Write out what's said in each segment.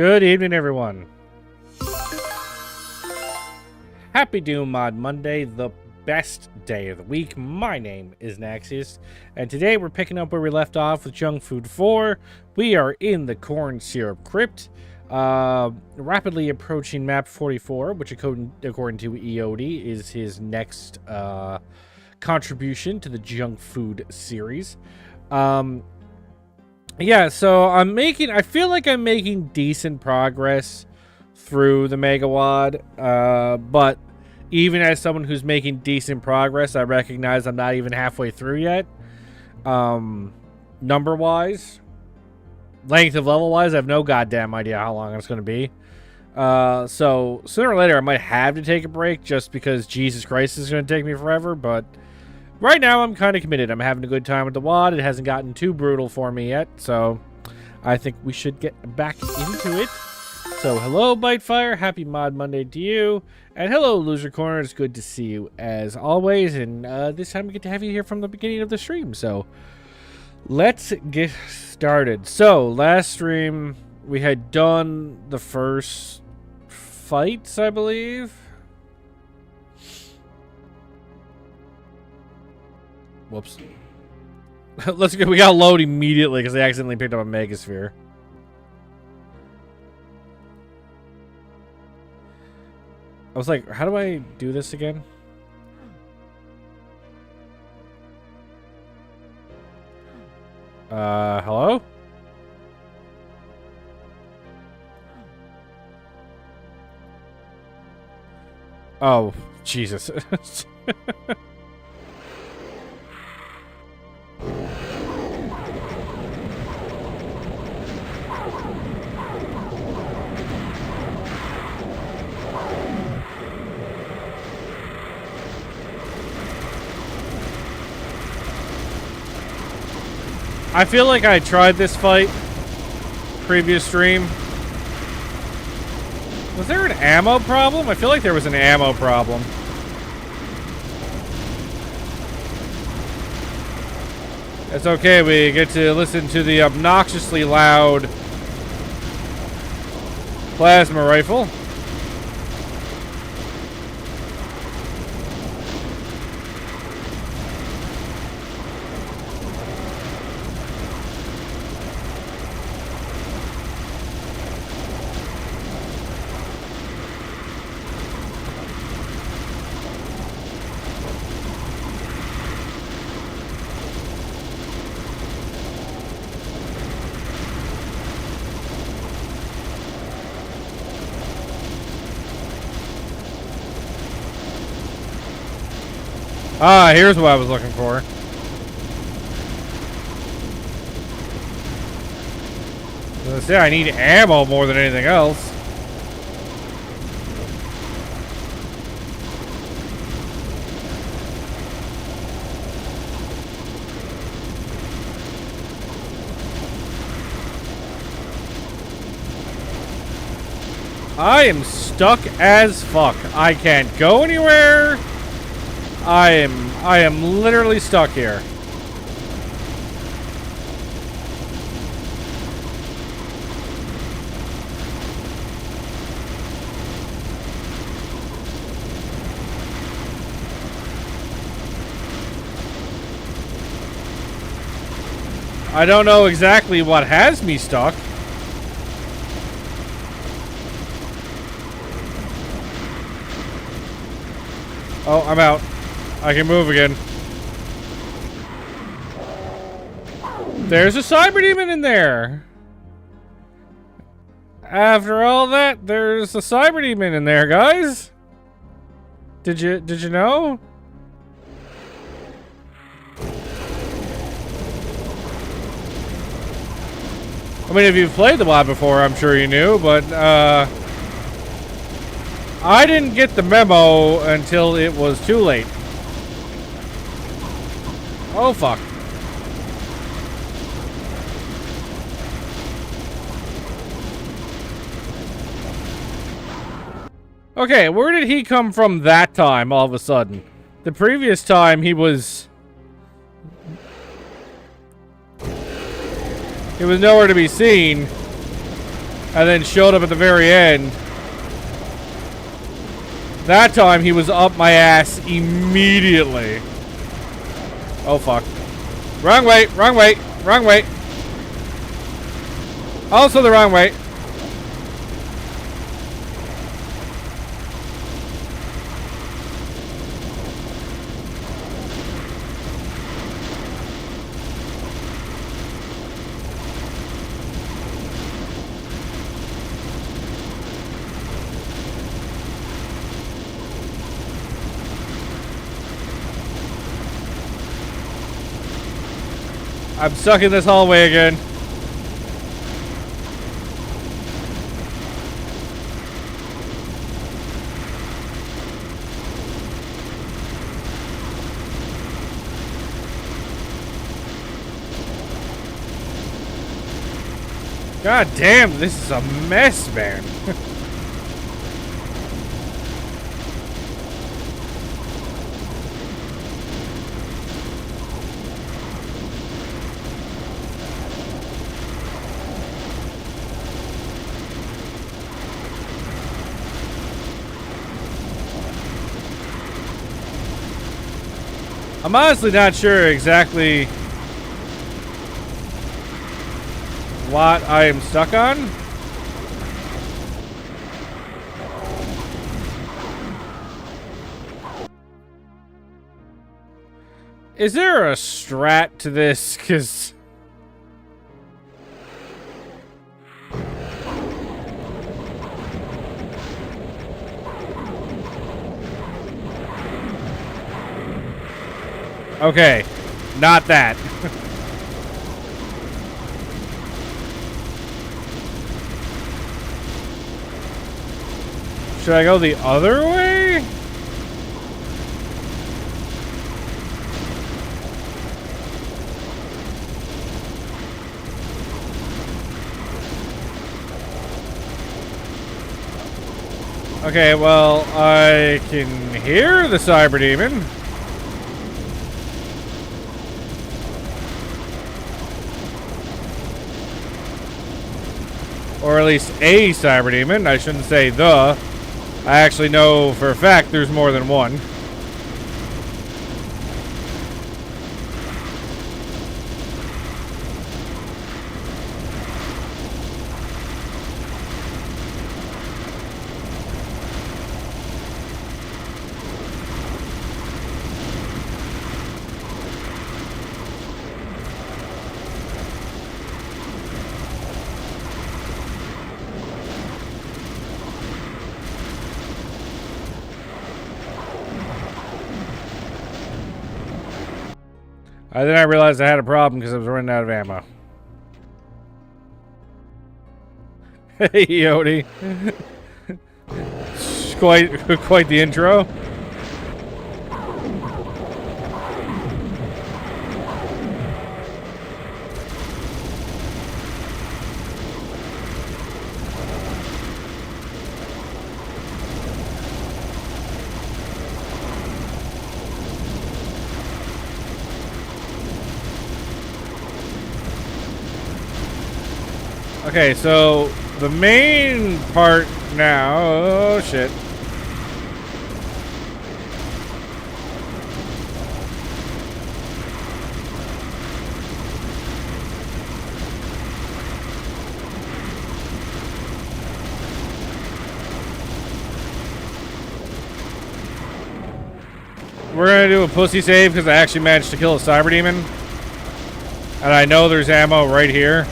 Good evening, everyone. Happy Doom Mod Monday, the best day of the week. My name is Naxius, and today we're picking up where we left off with Junk Food 4. We are in the Corn Syrup Crypt, rapidly approaching map 44, which according to EOD is his next contribution to the Junk Food series. Yeah, so I feel like I'm making decent progress through the Megawad, but even as someone who's making decent progress, I recognize I'm not even halfway through yet. Number-wise, length of level-wise, I have no goddamn idea how long it's going to be. So sooner or later, I might have to take a break just because Jesus Christ is going to take me forever, but right now, I'm kind of committed. I'm having a good time with the WAD. It hasn't gotten too brutal for me yet, so I think we should get back into it. So, hello, Bitefire. Happy Mod Monday to you. And hello, Loser Corner. It's good to see you as always. And this time we get to have you here from the beginning of the stream. So, let's get started. So, last stream, we had done the first fights, I believe. Whoops. Let's go. We got load immediately because I accidentally picked up a Megasphere. I was like, how do I do this again? Hello? Oh, Jesus. I feel like I tried this fight previous stream. Was there an ammo problem? I feel like there was an ammo problem. It's okay, we get to listen to the obnoxiously loud plasma rifle. Ah, here's what I was looking for. Let's say I need ammo more than anything else. I am stuck as fuck. I can't go anywhere. I am literally stuck here. I don't know exactly what has me stuck. Oh, I'm out. I can move again. There's a cyber demon in there. After all that, there's a cyber demon in there, guys. Did you know? I mean, if you've played the WoD before, I'm sure you knew, but I didn't get the memo until it was too late. Oh, fuck. Okay, where did he come from that time, all of a sudden? The previous time, he was nowhere to be seen. and then showed up at the very end. That time he was up my ass immediately. Oh fuck. Wrong way, wrong way, wrong way. Also the wrong way. I'm stuck in this hallway again. God damn, this is a mess, man. I'm honestly not sure exactly what I am stuck on. Is there a strat to this? 'Cause okay, not that. Should I go the other way? Okay, well, I can hear the cyber demon. Or at least a cyber demon. I shouldn't say the. I actually know for a fact there's more than one. Then I realized I had a problem because I was running out of ammo. Hey, Yodi. Quite the intro. Okay, so the main part now. Oh shit. We're gonna do a pussy save because I actually managed to kill a cyber demon. And I know there's ammo right here.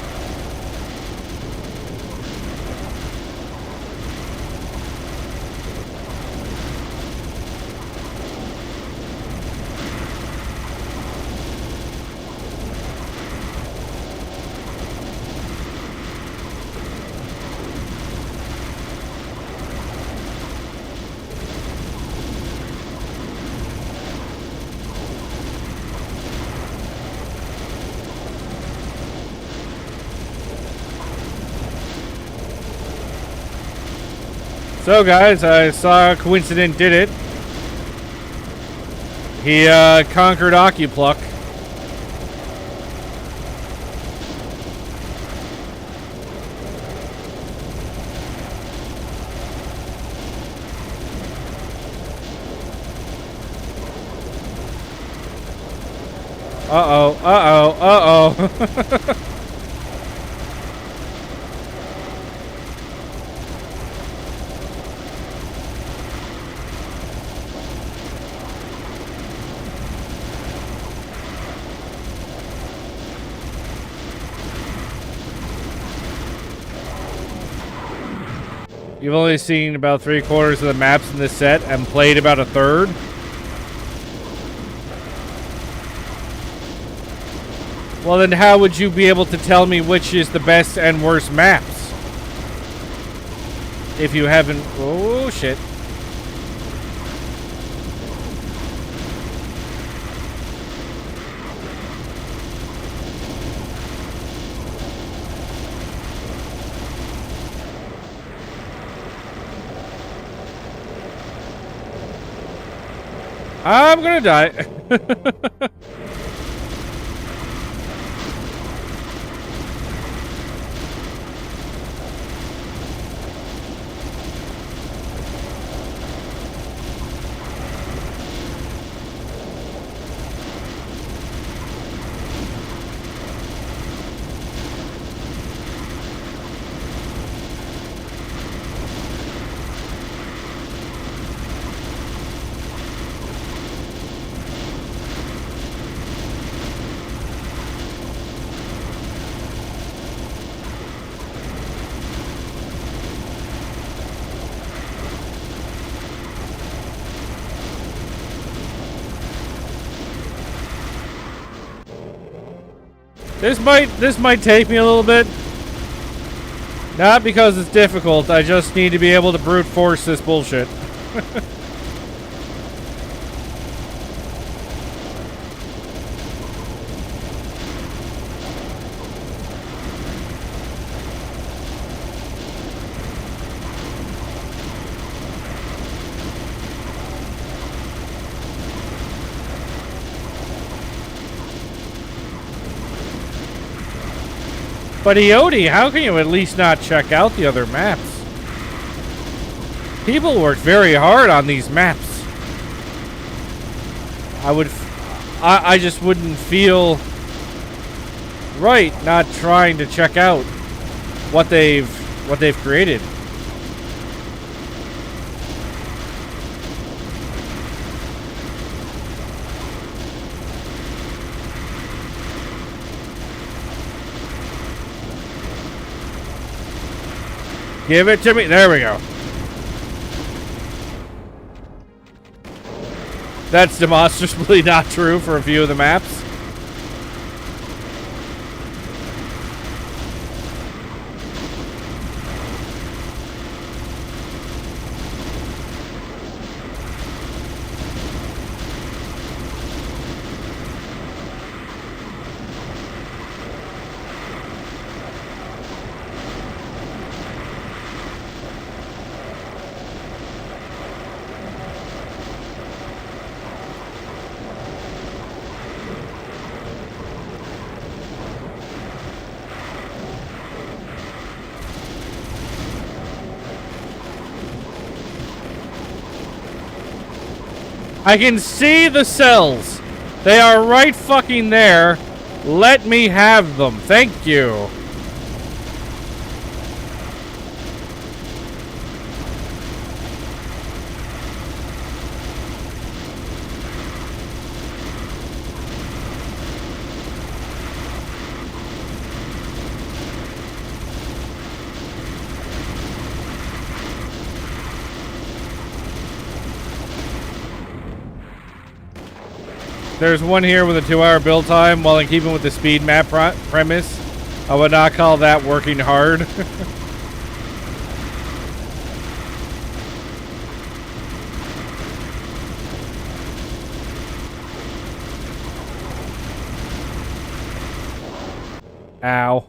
So guys, I saw Coincident did it. He conquered Ocupluck. Uh-oh, uh-oh, uh-oh. You've only seen about 3/4 of the maps in this set and played about a third? Well, then how would you be able to tell me which is the best and worst maps? If you haven't... Oh, shit. I'm gonna die. This might take me a little bit. Not because it's difficult, I just need to be able to brute force this bullshit. But Iodi, how can you at least not check out the other maps? People worked very hard on these maps. I just wouldn't feel right not trying to check out what they've created. Give it to me. There we go. That's demonstrably not true for a few of the maps. I can see the cells. They are right fucking there. Let me have them. Thank you. There's one here with a 2-hour build time. While in keeping with the speed map premise, I would not call that working hard. Ow.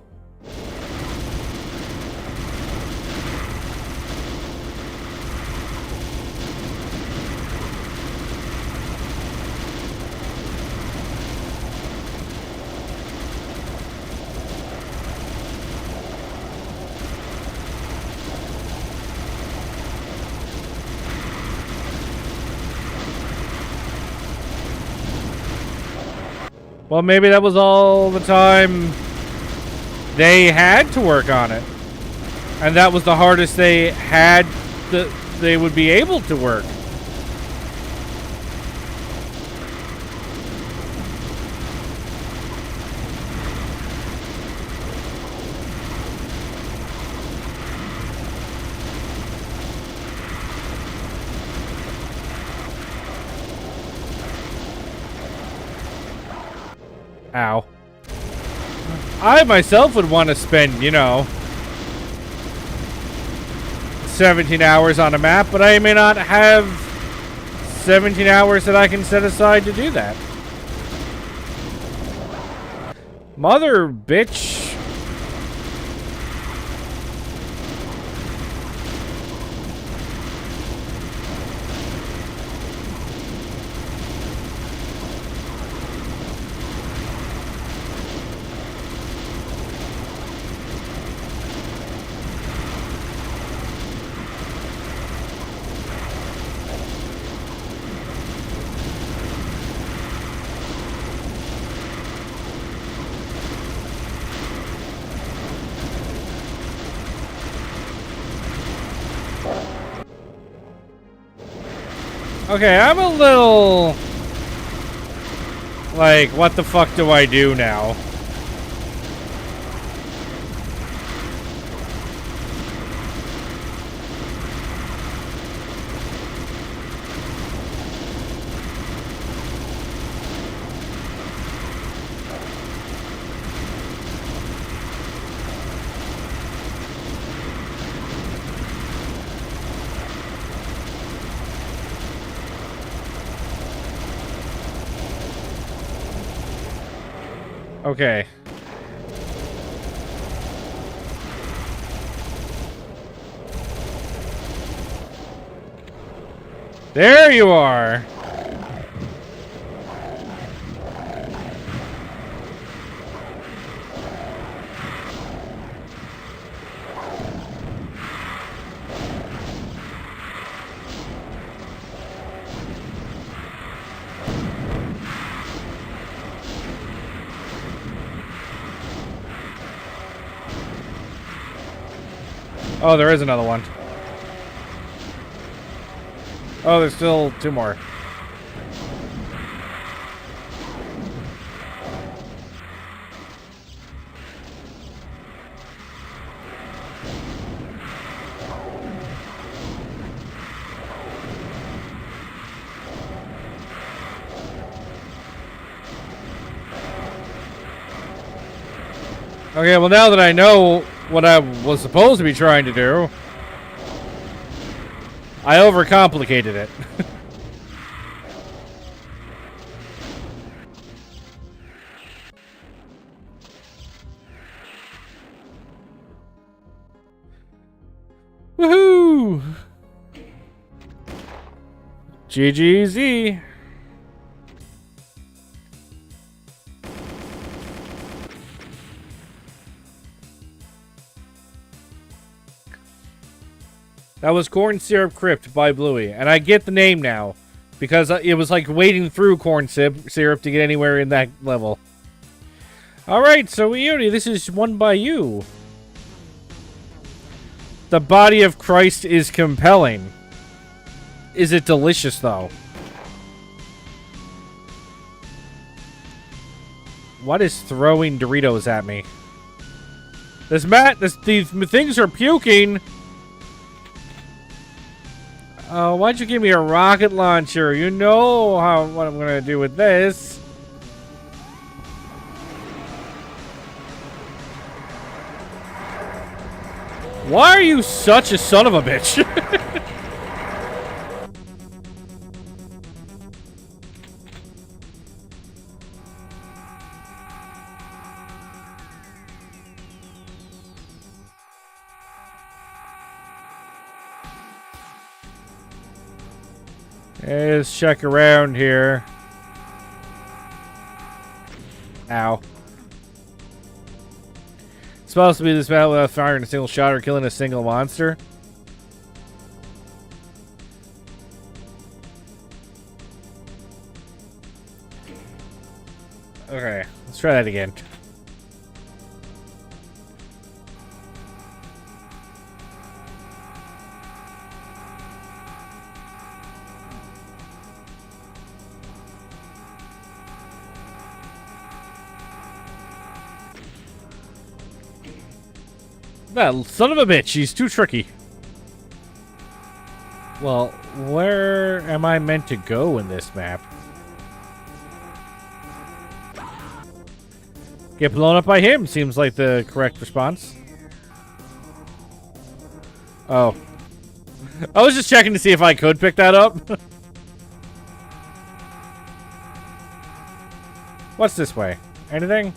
Well, maybe that was all the time they had to work on it. And that was the hardest they would be able to work. Ow. I myself would want to spend, you know, 17 hours on a map, but I may not have 17 hours that I can set aside to do that. Mother bitch. Okay, I'm a little... like, what the fuck do I do now? Okay. There you are. Oh, there is another one. Oh, there's still two more. Okay, well now that I know what I was supposed to be trying to do, I overcomplicated it. Woohoo! GGZ. That was Corn Syrup Crypt by Bluey. And I get the name now. Because it was like wading through corn syrup to get anywhere in that level. Alright, so Ioni, this is one by you. The body of Christ is compelling. Is it delicious, though? What is throwing Doritos at me? These things are puking. Oh, why'd you give me a rocket launcher? You know what I'm gonna do with this. Why are you such a son of a bitch? Let's check around here. Ow. It's supposed to be this battle without firing a single shot or killing a single monster. Okay. try that again. That son of a bitch, he's too tricky. Well, where am I meant to go in this map? Get blown up by him seems like the correct response. Oh. I was just checking to see if I could pick that up. What's this way? Anything?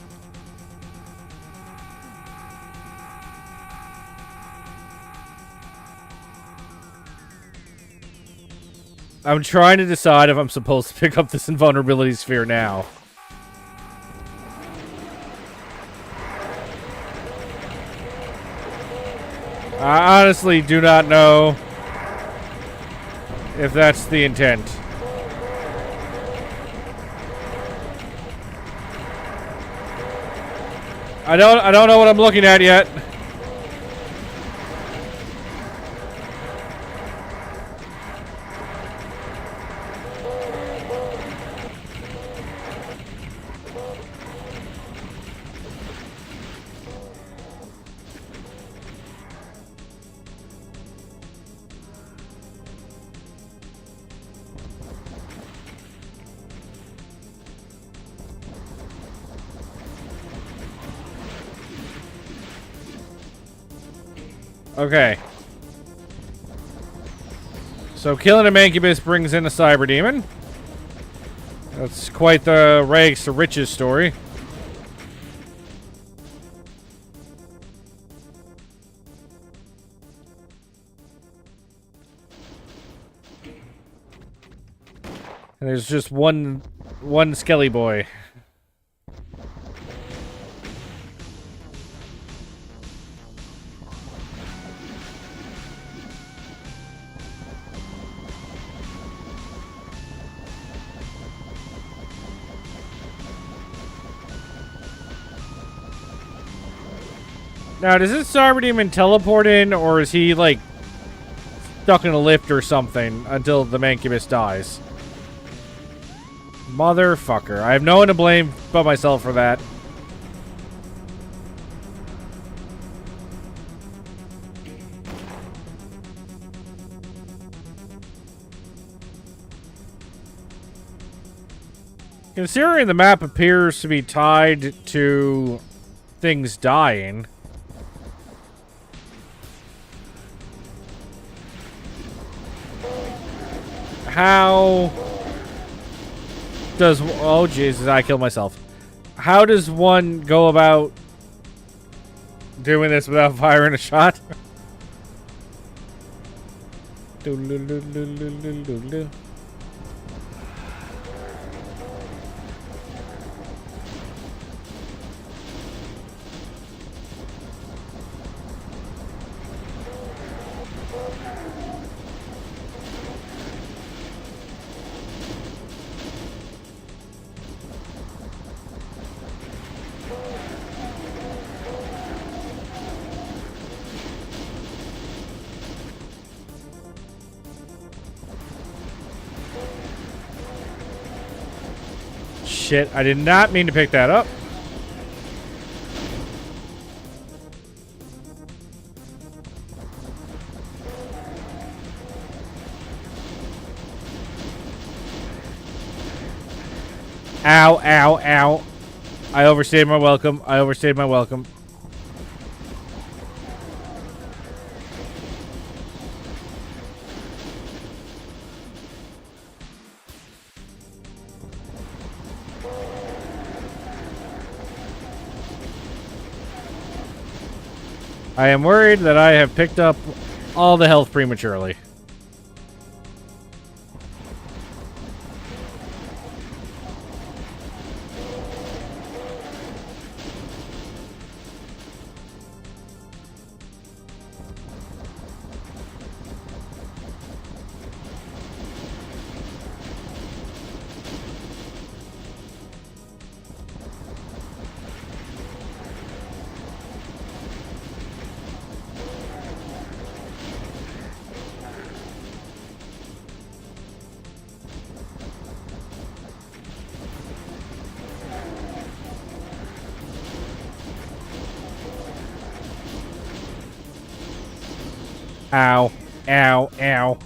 I'm trying to decide if I'm supposed to pick up this invulnerability sphere now. I honestly do not know if that's the intent. I don't know what I'm looking at yet. Okay. So killing a Mancubus brings in a Cyber Demon. That's quite the rags to riches story. And there's just one Skelly boy. Now, does this Cyber Demon teleport in, or is he, like, stuck in a lift or something until the Mancubus dies? Motherfucker. I have no one to blame but myself for that. Considering the map appears to be tied to things dying... How does... Oh, Jesus, I killed myself. How does one go about doing this without firing a shot? Shit, I did not mean to pick that up. Ow, ow, ow. I overstayed my welcome. I overstayed my welcome. I am worried that I have picked up all the health prematurely. Ow. Ow. Ow.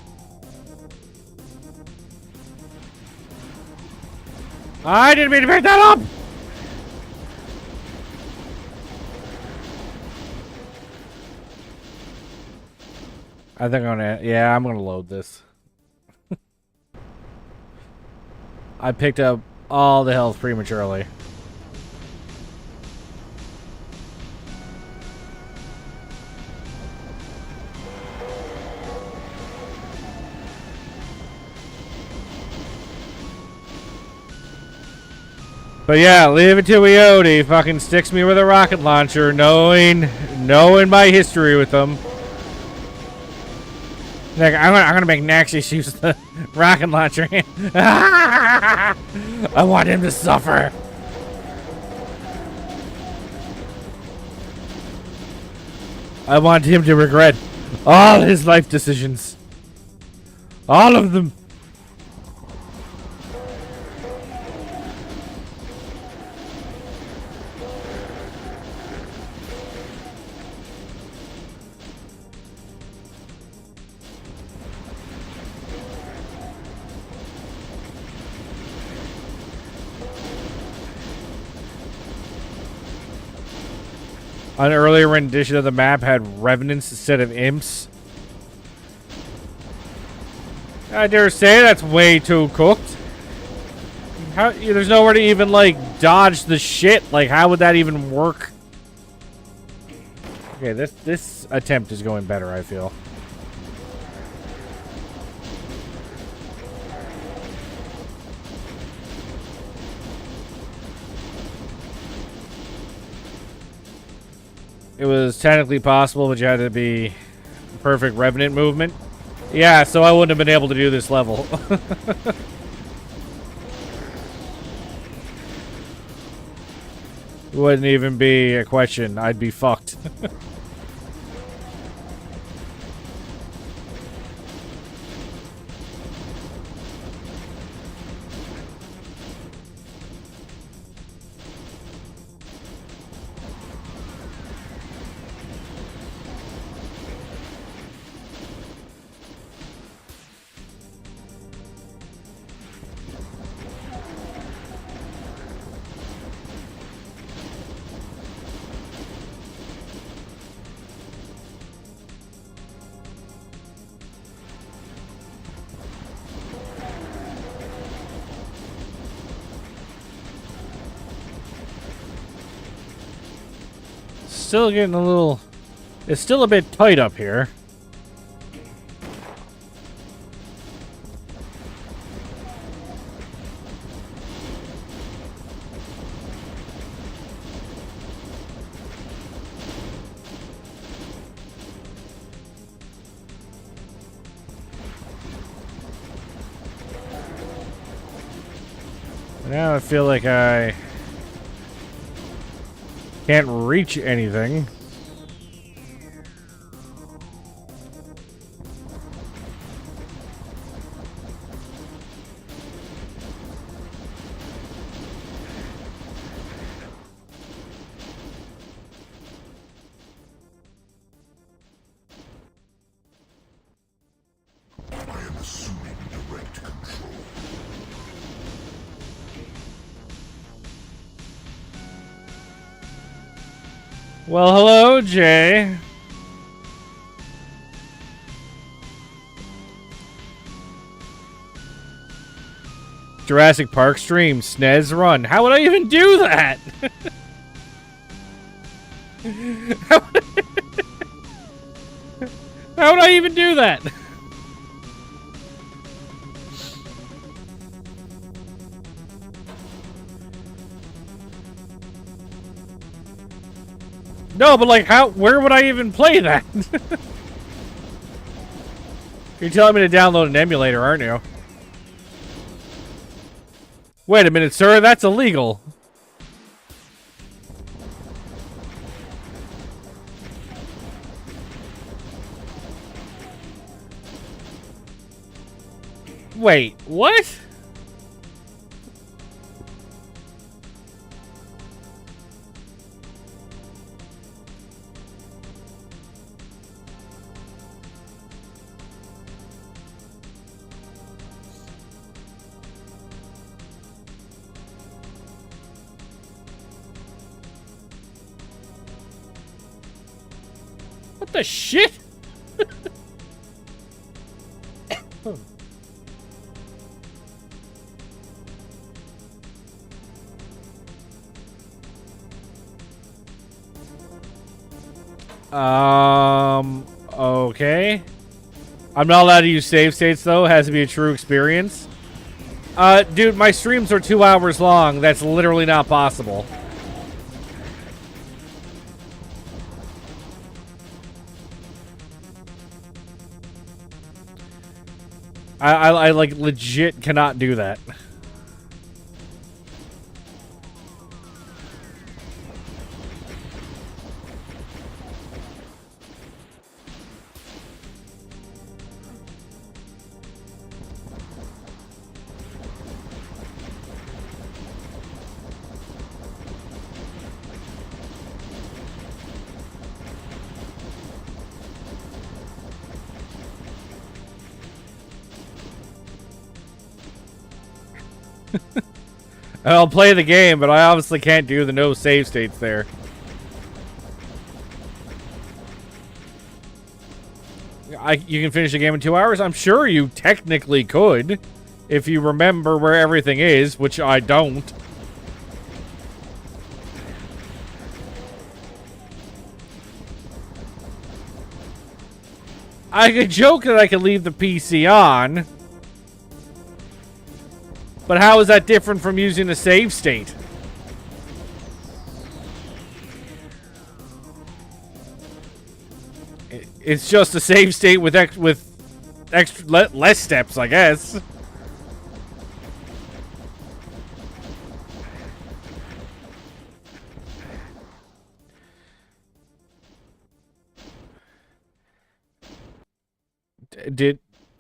I didn't mean to pick that up! I think I'm gonna... Yeah, I'm gonna load this. I picked up all the health prematurely. But yeah, leave it to Iodi. Fucking sticks me with a rocket launcher, knowing my history with them. Like, I'm gonna make Naxxis use the rocket launcher. I want him to suffer. I want him to regret all his life decisions. All of them. An earlier rendition of the map had revenants instead of imps. I dare say that's way too cooked. How, there's nowhere to even, like, dodge the shit. Like, how would that even work? Okay, this attempt is going better, I feel. It was technically possible, but you had to be perfect revenant movement. Yeah, so I wouldn't have been able to do this level. Wouldn't even be a question. I'd be fucked. Still getting a little... It's still a bit tight up here. Now I feel like I can't reach anything. I am assuming direct control. Well, hello, Jay. Jurassic Park stream, SNES run. How would I even do that? How would I even do that? No, but like, where would I even play that? You're telling me to download an emulator, aren't you? Wait a minute, sir, that's illegal. Wait, what? What the shit? Okay. I'm not allowed to use save states, though. It has to be a true experience. Dude, my streams are 2 hours long. That's literally not possible. I like, legit cannot do that. I'll play the game, but I obviously can't do the no save states there. You can finish the game in 2 hours? I'm sure you technically could, if you remember where everything is, which I don't. I could joke that I could leave the PC on. But how is that different from using the save state? It's just a save state with extra less steps, I guess.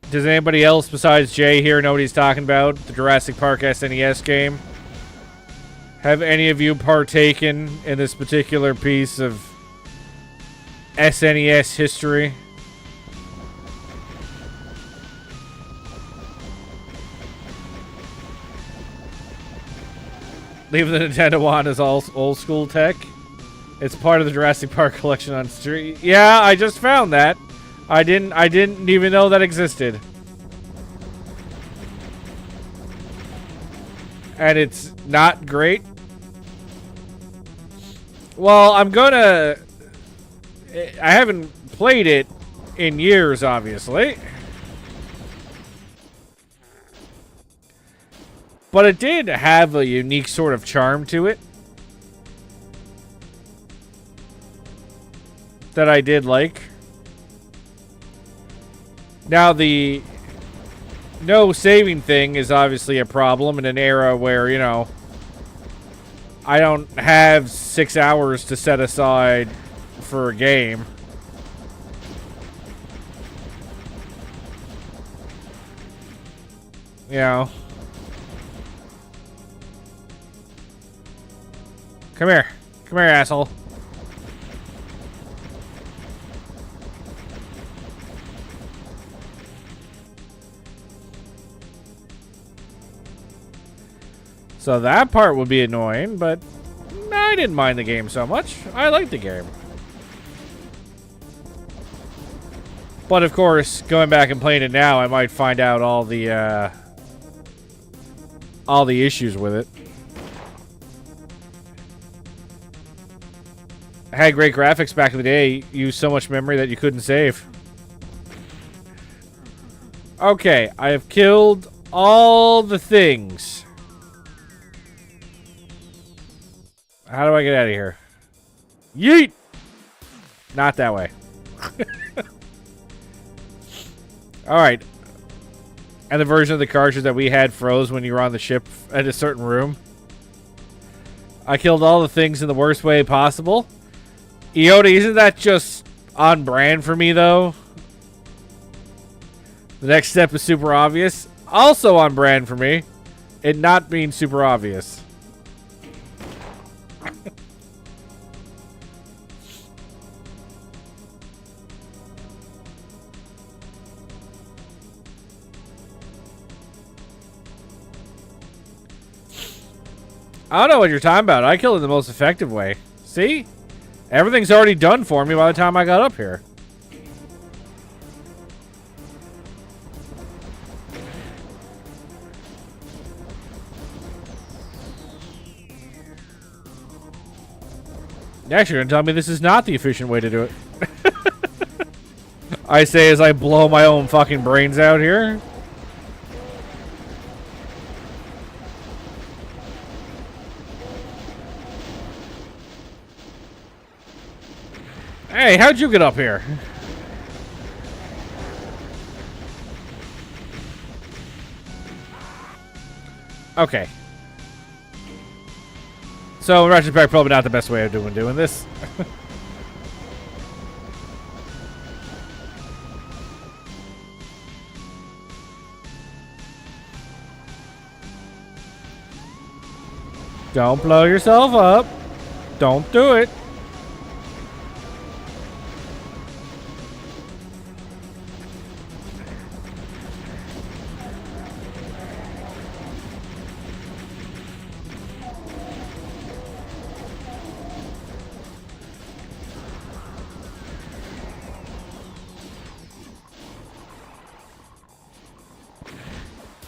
Does anybody else besides Jay here know what he's talking about? The Jurassic Park SNES game? Have any of you partaken in this particular piece of SNES history? Leave the Nintendo on as all old school tech. It's part of the Jurassic Park collection on stream. Yeah, I just found that. I didn't even know that existed. And it's not great. Well, I haven't played it in years, obviously. But it did have a unique sort of charm to it that I did like. Now, the no saving thing is obviously a problem in an era where, you know, I don't have 6 hours to set aside for a game. You know. Come here. Come here, asshole. So that part would be annoying, but I didn't mind the game so much. I liked the game. But of course, going back and playing it now, I might find out all the issues with it. I had great graphics back in the day. Used so much memory that you couldn't save. Okay, I have killed all the things. How do I get out of here? Yeet! Not that way. Alright. And the version of the cartridge that we had froze when you were on the ship at a certain room. I killed all the things in the worst way possible. Iota, isn't that just on brand for me, though? The next step is super obvious. Also on brand for me. It not being super obvious. I don't know what you're talking about. I killed it the most effective way. See? Everything's already done for me by the time I got up here. Actually, you're gonna tell me this is not the efficient way to do it. I say as I blow my own fucking brains out here. Hey, how'd you get up here? Okay. So, in retrospect, probably not the best way of doing this. Don't blow yourself up. Don't do it.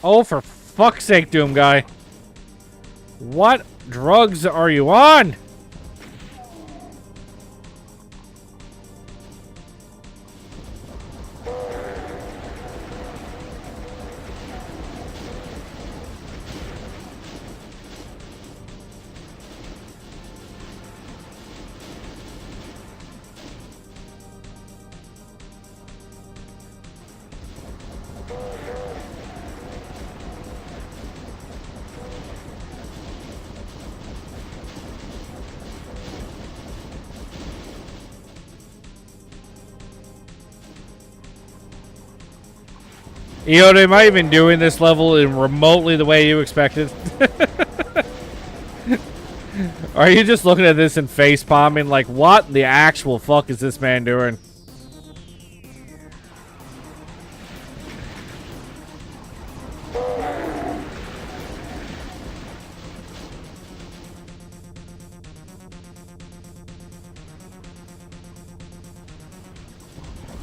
Oh, for fuck's sake, Doom Guy. What drugs are you on? Yoda, am I even doing this level in remotely the way you expected? Are you just looking at this and face palming like, what the actual fuck is this man doing?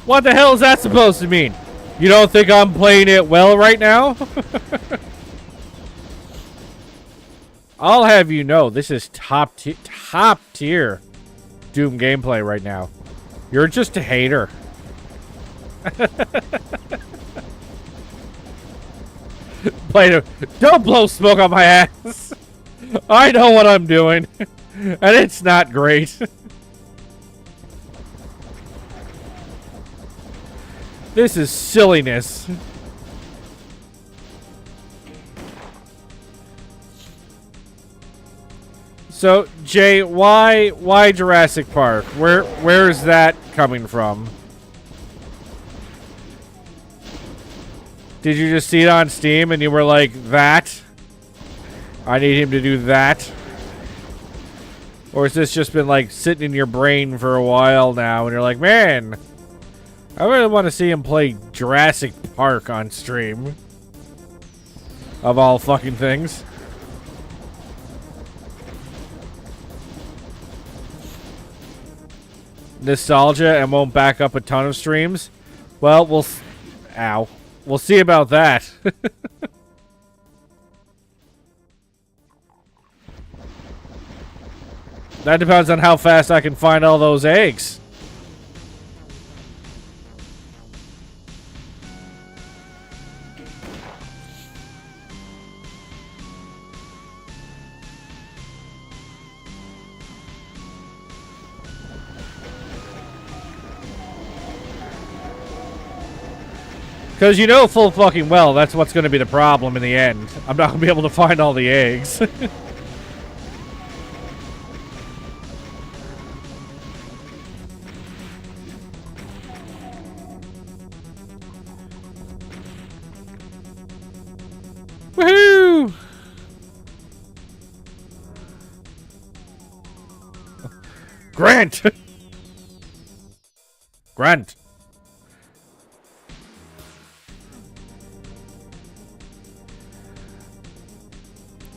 What the hell is that supposed to mean? You don't think I'm playing it well right now? I'll have you know, this is top tier Doom gameplay right now. You're just a hater. Don't blow smoke on my ass. I know what I'm doing, and it's not great. This is silliness. So, Jay, why Jurassic Park? Where is that coming from? Did you just see it on Steam and you were like, that? I need him to do that? Or has this just been like sitting in your brain for a while now and you're like, man, I really want to see him play Jurassic Park on stream. Of all fucking things. Nostalgia and won't back up a ton of streams? Well, we'll see about that. That depends on how fast I can find all those eggs. Because you know full fucking well that's what's going to be the problem in the end. I'm not going to be able to find all the eggs. Woohoo! Grant! Grant!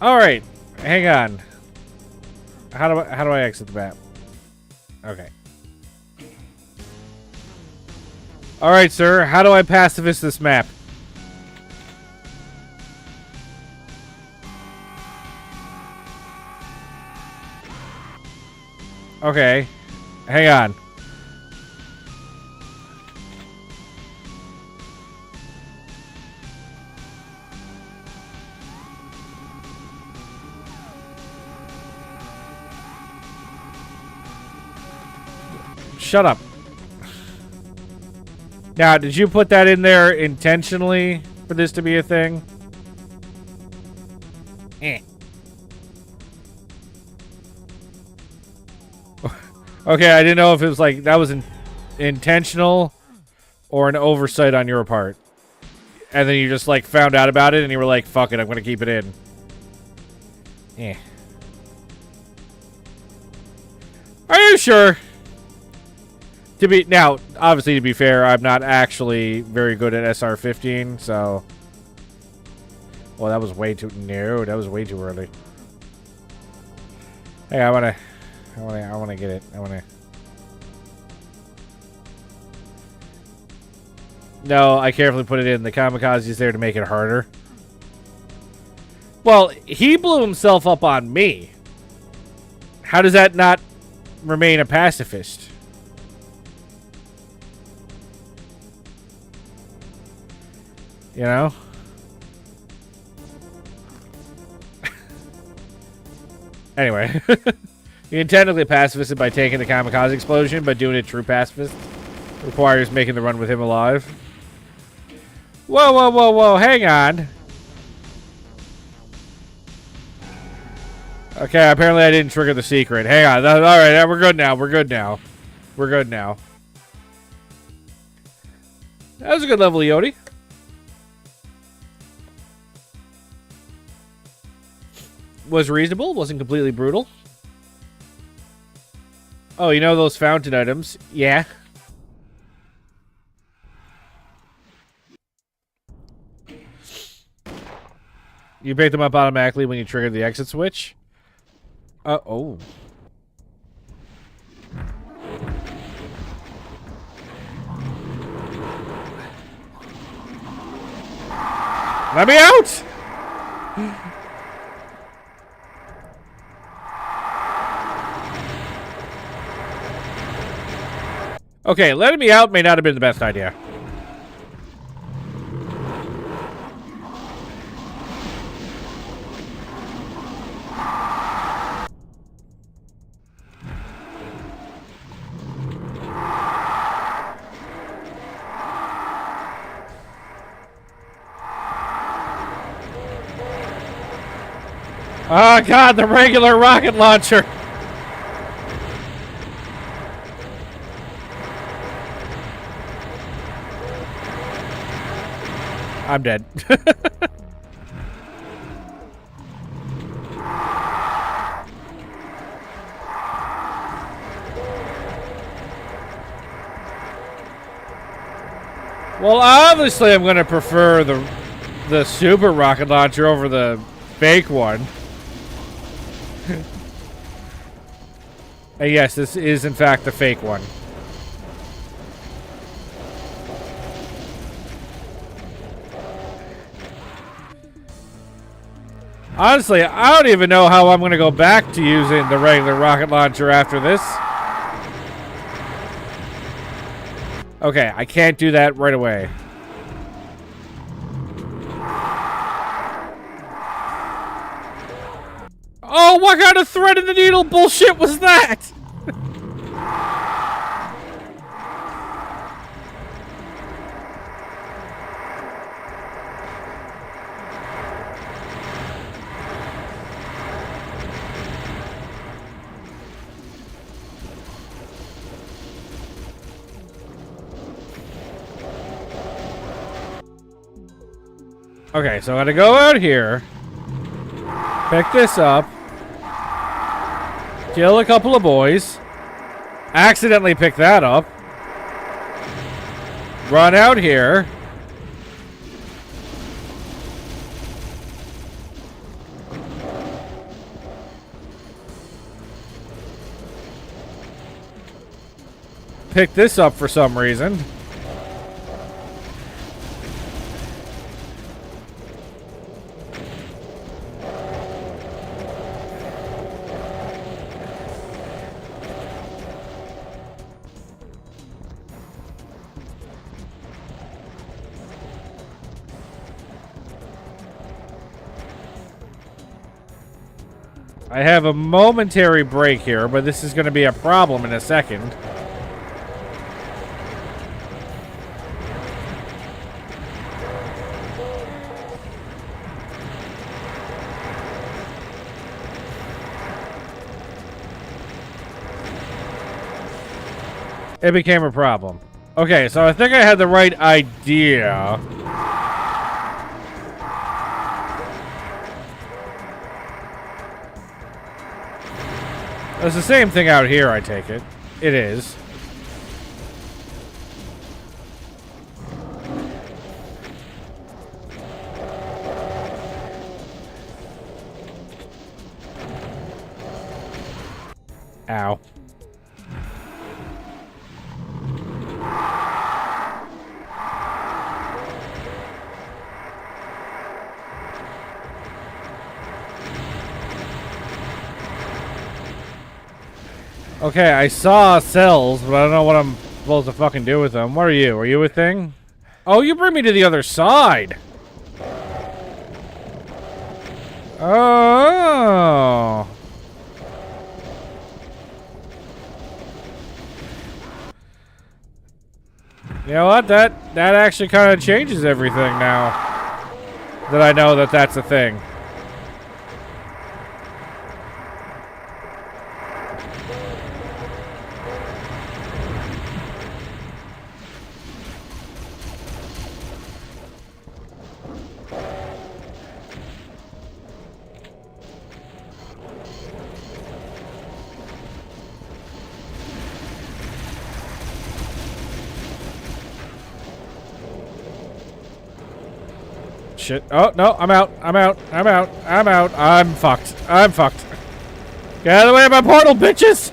All right, hang on. How do I exit the map? Okay. All right, sir. How do I pacifist this map? Okay. Hang on. Shut up. Now, did you put that in there intentionally for this to be a thing? Eh. Okay, I didn't know if it was like that was intentional or an oversight on your part. And then you just like found out about it and you were like, fuck it, I'm gonna keep it in. Eh. Are you sure? Now, obviously, to be fair, I'm not actually very good at SR-15, so... Well, that was way too... No, that was way too early. Hey, I wanna get it. No, I carefully put it in. The kamikaze is there to make it harder. Well, he blew himself up on me. How does that not remain a pacifist? You know? Anyway. You can technically pacifist it by taking the kamikaze explosion, but doing it true pacifist requires making the run with him alive. Whoa, whoa, whoa, whoa, hang on. Okay, apparently I didn't trigger the secret. Hang on. Alright, we're good now. We're good now. That was a good level, Yodi. Was reasonable, wasn't completely brutal. Oh, you know those fountain items? Yeah. You pick them up automatically when you trigger the exit switch. Oh. Let me out! Okay, letting me out may not have been the best idea. Oh god, the regular rocket launcher! I'm dead. Well, obviously I'm going to prefer the super rocket launcher over the fake one. And yes, this is in fact the fake one. Honestly, I don't even know how I'm going to go back to using the regular rocket launcher after this. Okay, I can't do that right away. Oh, what kind of thread in the needle bullshit was that? Okay, so I'm gonna go out here, pick this up, kill a couple of boys, accidentally pick that up, run out here, pick this up for some reason. I have a momentary break here, but this is going to be a problem in a second. It became a problem. Okay, so I think I had the right idea. It's the same thing out here, I take it. It is. Ow. Okay, I saw cells, but I don't know what I'm supposed to fucking do with them. What are you? Are you a thing? Oh, you bring me to the other side. Oh. You know what? That actually kind of changes everything now. That I know that that's a thing. Shit. Oh, no, I'm out. I'm fucked. Get out of the way of my portal, bitches!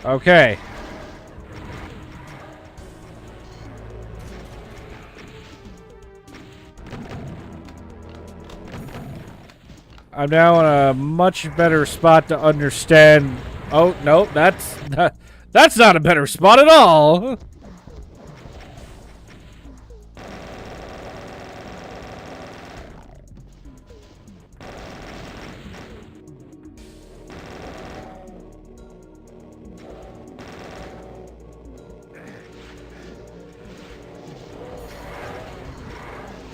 Okay. I'm now in a much better spot to understand. Oh, no, that's not a better spot at all.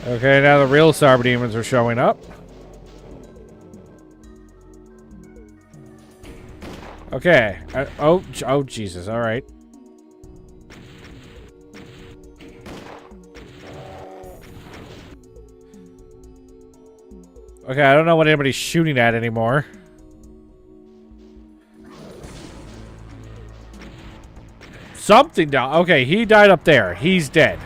Okay, now the real Sarb demons are showing up. Okay. Oh, Jesus. All right. Okay, I don't know what anybody's shooting at anymore. Something down. Okay, he died up there. He's dead.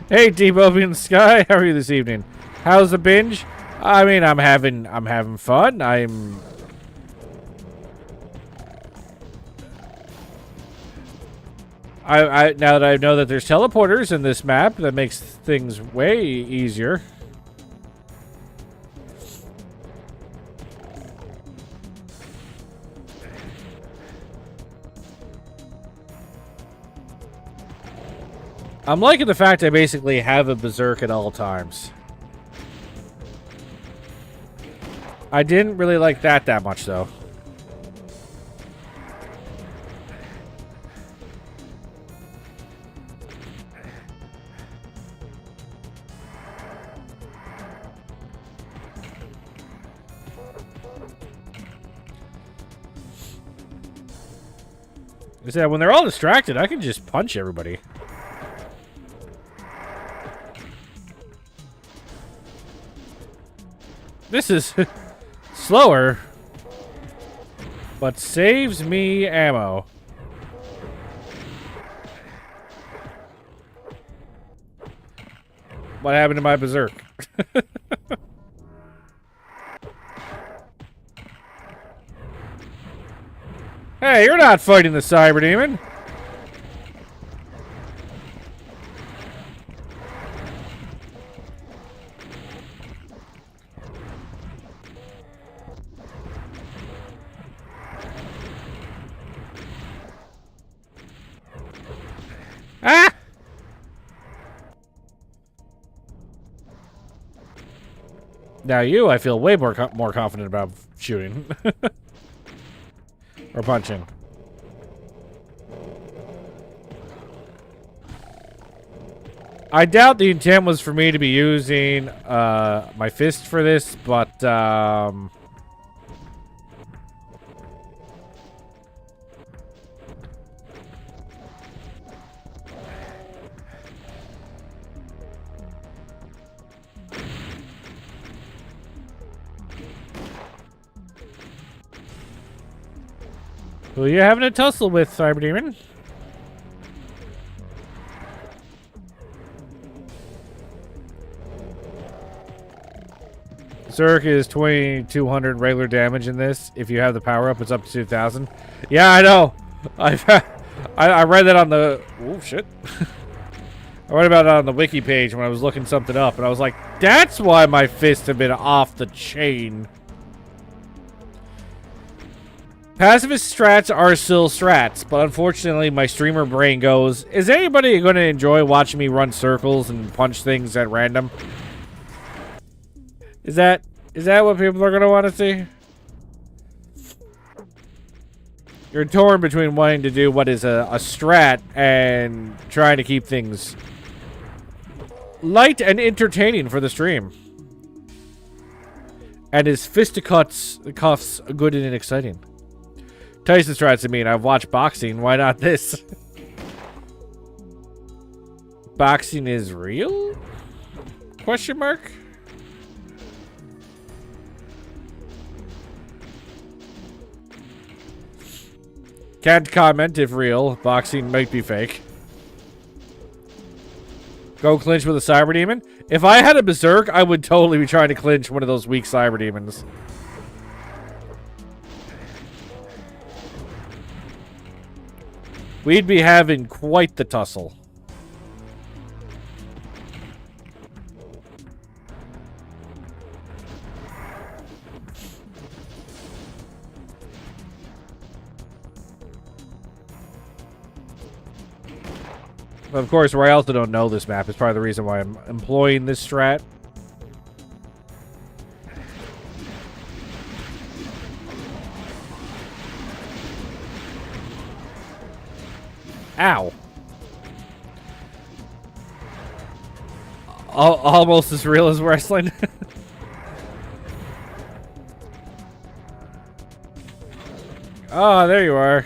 Hey, Deep Open in the Sky. How are you this evening? How's the binge? I mean, I'm having fun. Now that I know that there's teleporters in this map, that makes things way easier. I'm liking the fact I basically have a berserk at all times. I didn't really like that much, though. I said, when they're all distracted, I can just punch everybody. This is slower, but saves me ammo. What happened to my berserk? Hey, you're not fighting the cyber demon. Ah! Now you, I feel way more confident about shooting. Or punching. I doubt the intent was for me to be using my fist for this, but who are you having a tussle with, Cyber Demon? Zerk is 2,200 regular damage in this. If you have the power up, it's up to 2,000. Yeah, I know. I read that on the... Oh, shit. I read about it on the wiki page when I was looking something up, and I was like, that's why my fists have been off the chain. Pacifist strats are still strats, but unfortunately my streamer brain goes, is anybody going to enjoy watching me run circles and punch things at random? Is that what people are going to want to see? You're torn between wanting to do what is a strat and trying to keep things light and entertaining for the stream. And his fisticuffs good and exciting. Tyson strats at me and I've watched boxing. Why not this? Boxing is real? Question mark? Can't comment if real. Boxing might be fake. Go clinch with a cyber demon? If I had a berserk, I would totally be trying to clinch one of those weak cyber demons. We'd be having quite the tussle. Of course, where I also don't know this map is probably the reason why I'm employing this strat. Ow. Almost as real as wrestling. Oh, there you are.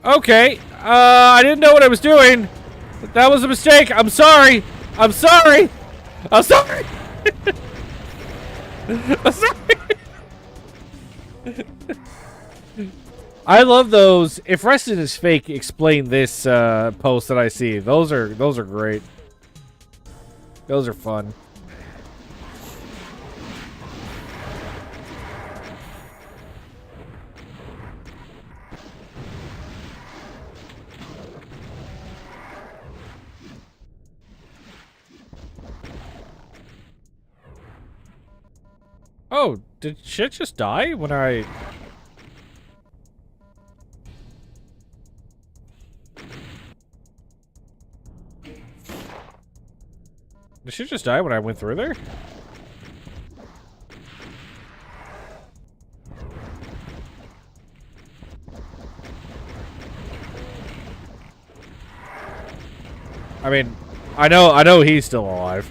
Okay. I didn't know what I was doing. That was a mistake. I'm sorry. I'm sorry. I'm sorry. I'm sorry. I love those. If wrestling is fake, explain this post that I see. Those are great. Those are fun. Oh, did shit just die when I... Did shit just die when I went through there? I mean, I know he's still alive.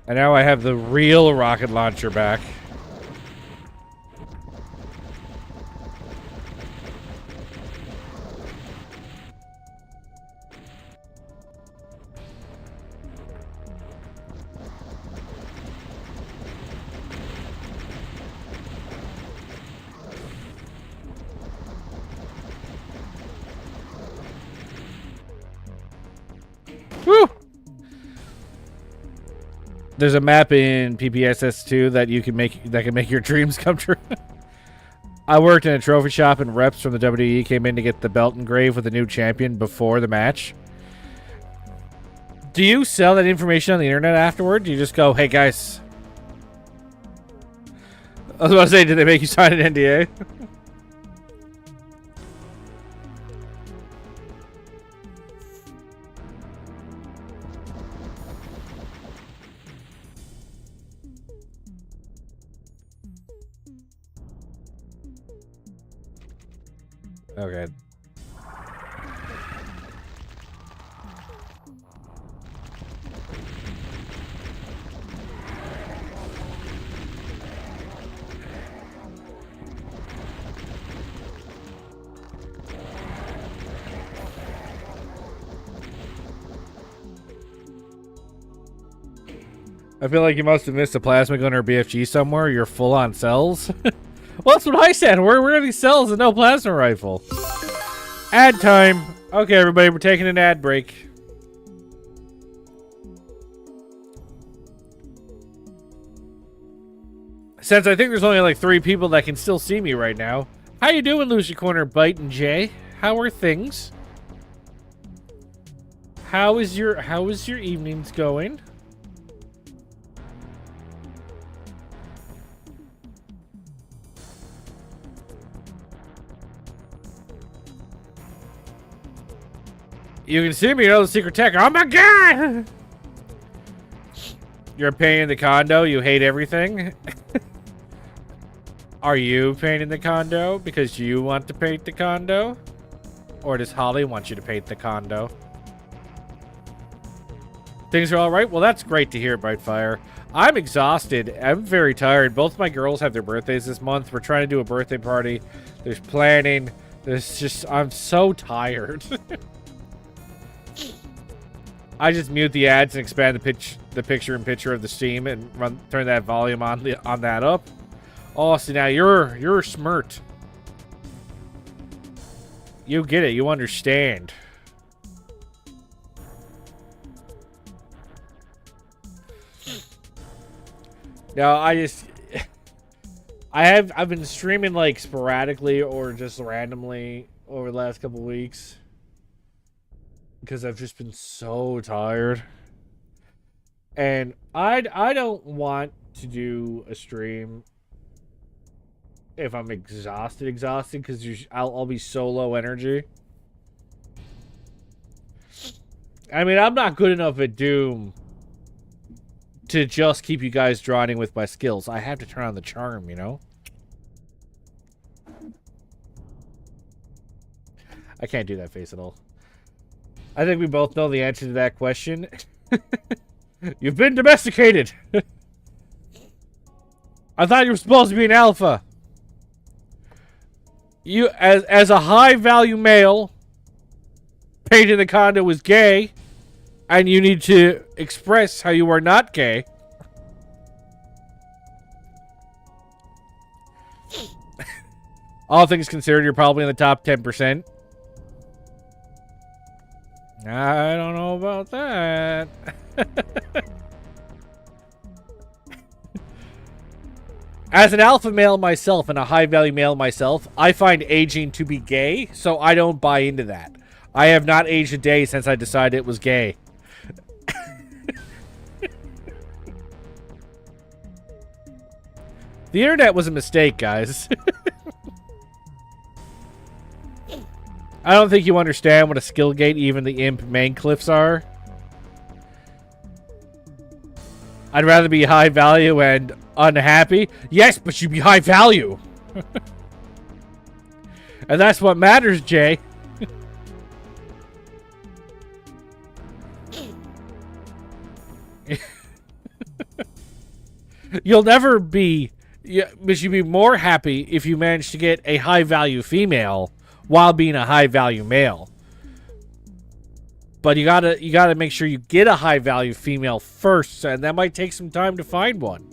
And now I have the real rocket launcher back. There's a map in PPSS2 that you can make that can make your dreams come true. I worked in a trophy shop and reps from the WWE came in to get the belt engraved with a new champion before the match. Do you sell that information on the internet afterward? Do you just go, hey guys? I was about to say, did they make you sign an NDA? Okay. I feel like you must have missed a plasma gun or BFG somewhere. You're full on cells. Well, that's what I said. Where are these cells and no plasma rifle? Ad time. Okay, everybody, we're taking an ad break. Since I think there's only like 3 people that can still see me right now. How you doing, Lucy Corner, Bite and Jay? How are things? How is your evenings going? You can see me, you know, the secret tech. Oh my god! You're paying the condo, you hate everything. Are you painting the condo because you want to paint the condo? Or does Holly want you to paint the condo? Things are alright? Well, that's great to hear, Brightfire. I'm exhausted. I'm very tired. Both my girls have their birthdays this month. We're trying to do a birthday party. There's planning. There's just... I'm so tired. I just mute the ads and expand the picture-in-picture of the stream and turn that volume on that up. Oh, so now you're smart. You get it. You understand. No, I've been streaming like sporadically or just randomly over the last couple weeks. Because I've just been so tired. And I don't want to do a stream if I'm exhausted, because I'll be so low energy. I mean, I'm not good enough at Doom to just keep you guys drawing with my skills. I have to turn on the charm, you know? I can't do that face at all. I think we both know the answer to that question. You've been domesticated. I thought you were supposed to be an alpha. You, as a high-value male, painting the condo was gay, and you need to express how you are not gay. All things considered, you're probably in the top 10%. I don't know about that. As an alpha male myself and a high-value male myself, I find aging to be gay, so I don't buy into that. I have not aged a day since I decided it was gay. The internet was a mistake, guys. I don't think you understand what a skill gate even the imp main cliffs are. I'd rather be high value and unhappy. Yes, but you be high value. And that's what matters, Jay. You'll never be... but you'd be more happy if you managed to get a high value female while being a high value male. But you gotta make sure you get a high value female first, and that might take some time to find one.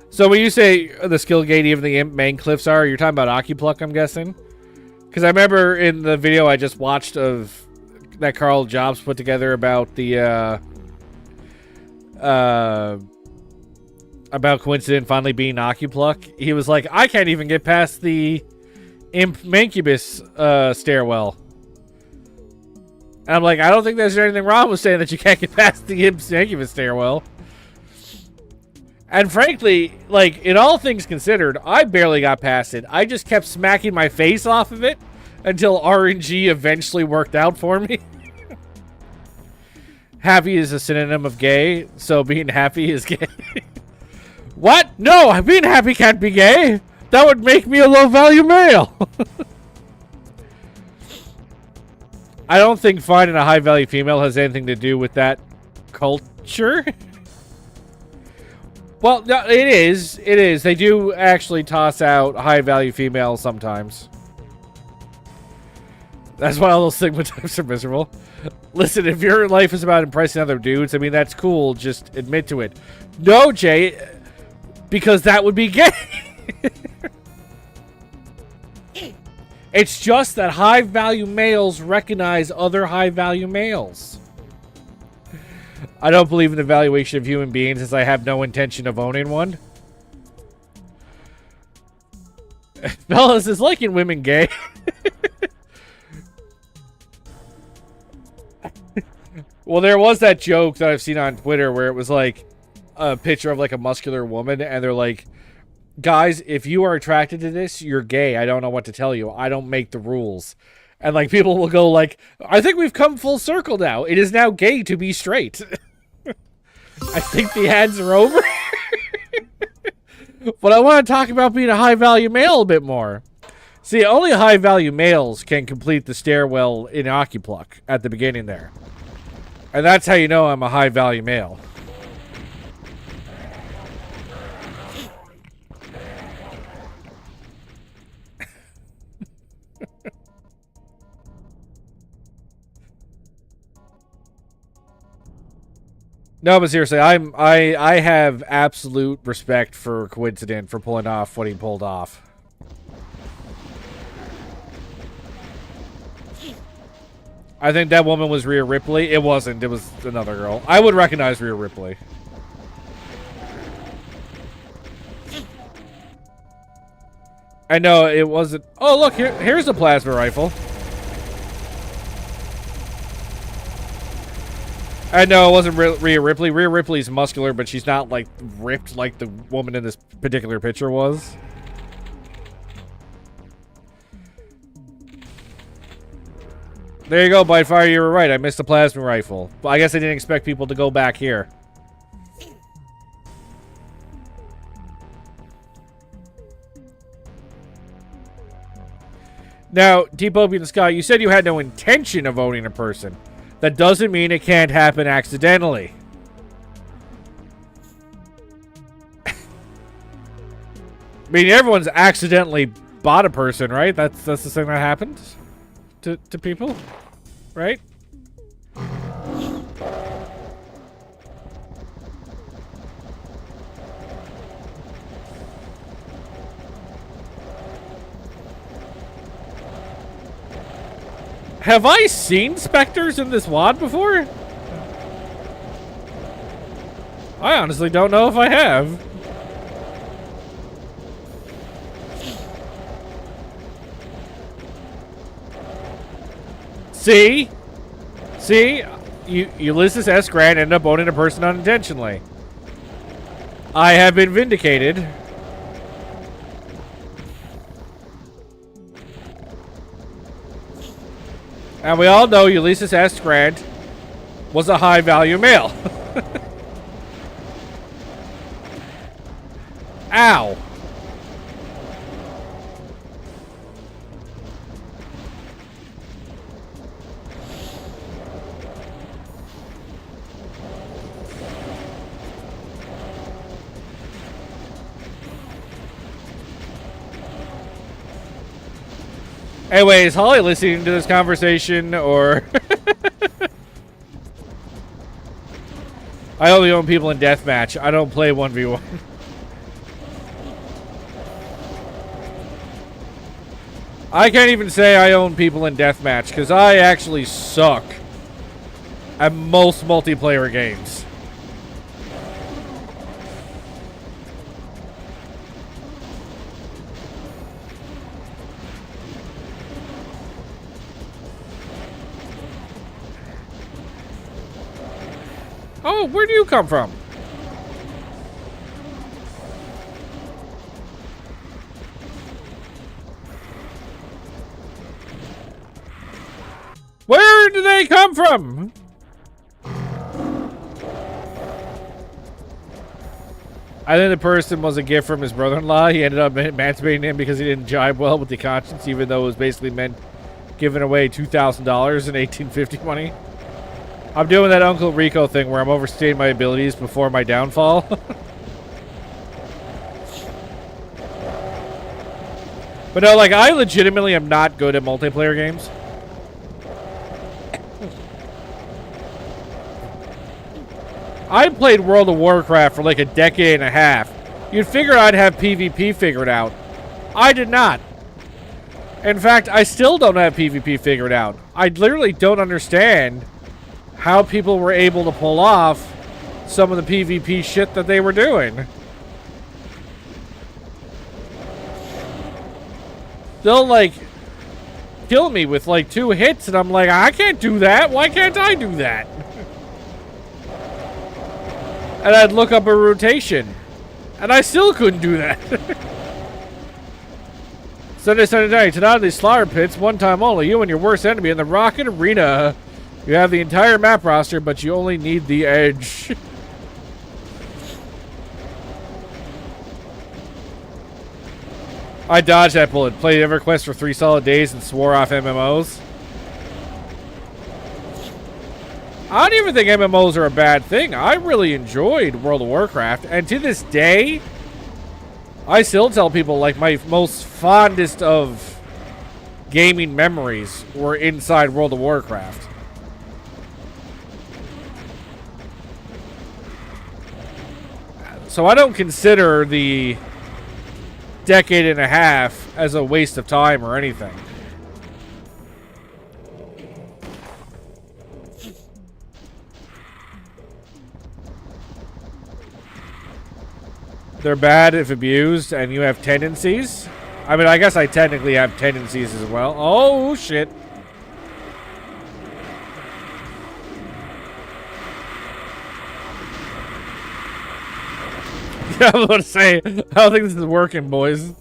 So when you say the skill gate even the imp main cliffs are, you're talking about Ocupluck, I'm guessing? Because I remember in the video I just watched of that Carl Jobs put together about the about Coincident finally being Occupluck, he was like, I can't even get past the Imp Mancubus stairwell. And I'm like, I don't think there's anything wrong with saying that you can't get past the Imp Mancubus stairwell. And frankly, like, in all things considered, I barely got past it. I just kept smacking my face off of it until RNG eventually worked out for me. Happy is a synonym of gay, so being happy is gay. What? No, being happy can't be gay. That would make me a low-value male. I don't think finding a high-value female has anything to do with that culture. Well, no, it is. It is. They do actually toss out high-value females sometimes. That's why all those Sigma types are miserable. Listen, if your life is about impressing other dudes, I mean, that's cool. Just admit to it. No, Jay, because that would be gay. It's just that high-value males recognize other high-value males. I don't believe in the valuation of human beings as I have no intention of owning one. Fellas, is liking women gay? Well, there was that joke that I've seen on Twitter where it was like a picture of like a muscular woman and they're like, guys, if you are attracted to this, you're gay. I don't know what to tell you. I don't make the rules. And like people will go like, I think we've come full circle now. It is now gay to be straight. I think the ads are over. But I want to talk about being a high-value male a bit more. See, only high-value males can complete the stairwell in Occupluck at the beginning there. And that's how you know I'm a high-value male. No, but seriously, I have absolute respect for Coincident for pulling off what he pulled off. I think that woman was Rhea Ripley. It wasn't. It was another girl. I would recognize Rhea Ripley. I know it wasn't. Oh, look, here's a plasma rifle. I know it wasn't Rhea Ripley. Rhea Ripley's muscular, but she's not, like, ripped like the woman in this particular picture was. There you go, Bitefire, you were right. I missed the plasma rifle. Well, I guess I didn't expect people to go back here. Now, Deep Opie in the Sky, you said you had no intention of owning a person. That doesn't mean it can't happen accidentally. I mean, everyone's accidentally bought a person, right? That's the thing that happens to people, right? Have I seen specters in this WOD before? I honestly don't know if I have. See? See? Ulysses S. Grant ended up owning a person unintentionally. I have been vindicated. And we all know Ulysses S. Grant was a high-value male. Ow. Anyway, is Holly listening to this conversation, or... I only own people in deathmatch. I don't play I can't even say I own people in deathmatch because I actually suck at most multiplayer games. Oh, where do you come from? Where do they come from? I think the person was a gift from his brother-in-law. He ended up emancipating him because he didn't jibe well with the conscience, even though it was basically meant giving away $2,000 in 1850 money. I'm doing that Uncle Rico thing where I'm overstating my abilities before my downfall. But no, like, I legitimately am not good at multiplayer games. I played World of Warcraft for like a decade and a half. You'd figure I'd have PvP figured out. I did not. In fact, I still don't have PvP figured out. I literally don't understand how people were able to pull off some of the PvP shit that they were doing. They'll like kill me with like 2 hits and I'm like, I can't do that. Why can't I do that? And I'd look up a rotation and I still couldn't do that. Sunday night, tonight these slaughter pits, one time only. You and your worst enemy in the Rocket Arena. You have the entire map roster, but you only need the edge. I dodged that bullet. Played EverQuest for 3 solid days and swore off MMOs. I don't even think MMOs are a bad thing. I really enjoyed World of Warcraft. And to this day, I still tell people like my most fondest of gaming memories were inside World of Warcraft. So I don't consider the decade and a half as a waste of time or anything. They're bad if abused and you have tendencies. I mean, I guess I technically have tendencies as well. Oh, shit. Yeah, I was about to say, I don't think this is working, boys.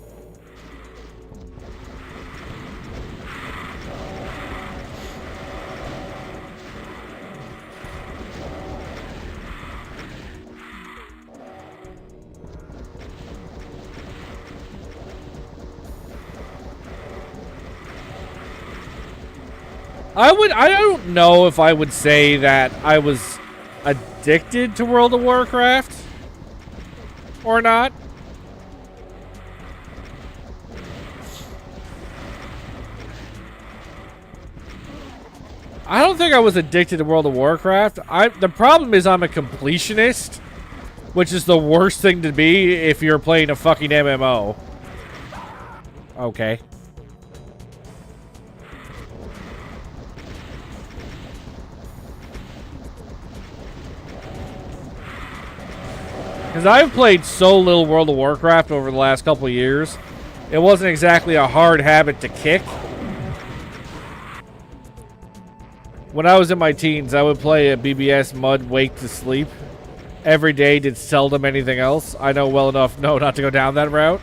I don't know if I would say that I was addicted to World of Warcraft or not. I don't think I was addicted to World of Warcraft. The problem is I'm a completionist, which is the worst thing to be if you're playing a fucking MMO. Okay. Because I've played so little World of Warcraft over the last couple of years, it wasn't exactly a hard habit to kick. When I was in my teens, I would play a BBS Mud Wake to Sleep. Every day, did seldom anything else. I know well enough not to go down that route.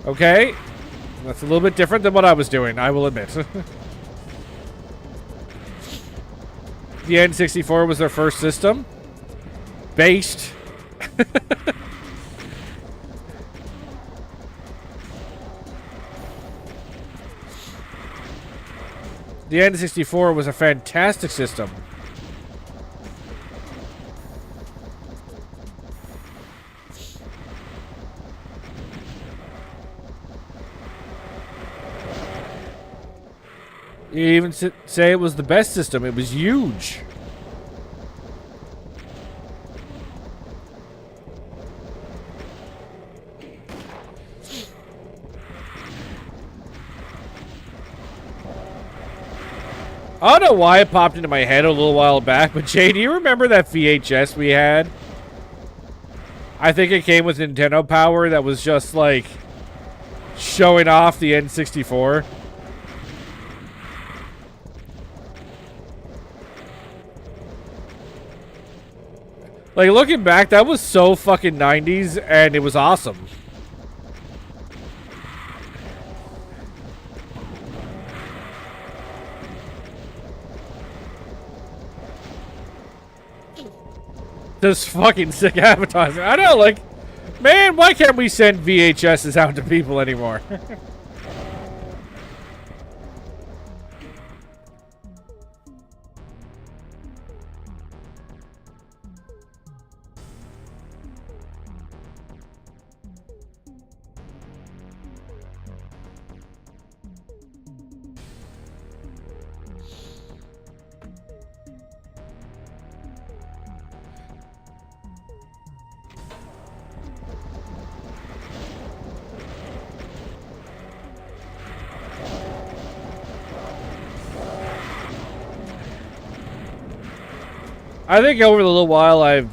Okay. That's a little bit different than what I was doing, I will admit. The N64 was their first system. Based. The N64 was a fantastic system. You even say it was the best system. It was huge. I don't know why it popped into my head a little while back, but Jay, do you remember that VHS we had? I think it came with Nintendo Power that was just like showing off the N64. Like, looking back, that was so fucking 90s, and it was awesome. This fucking sick advertising. I know, like, man, why can't we send VHSs out to people anymore? I think over the little while I've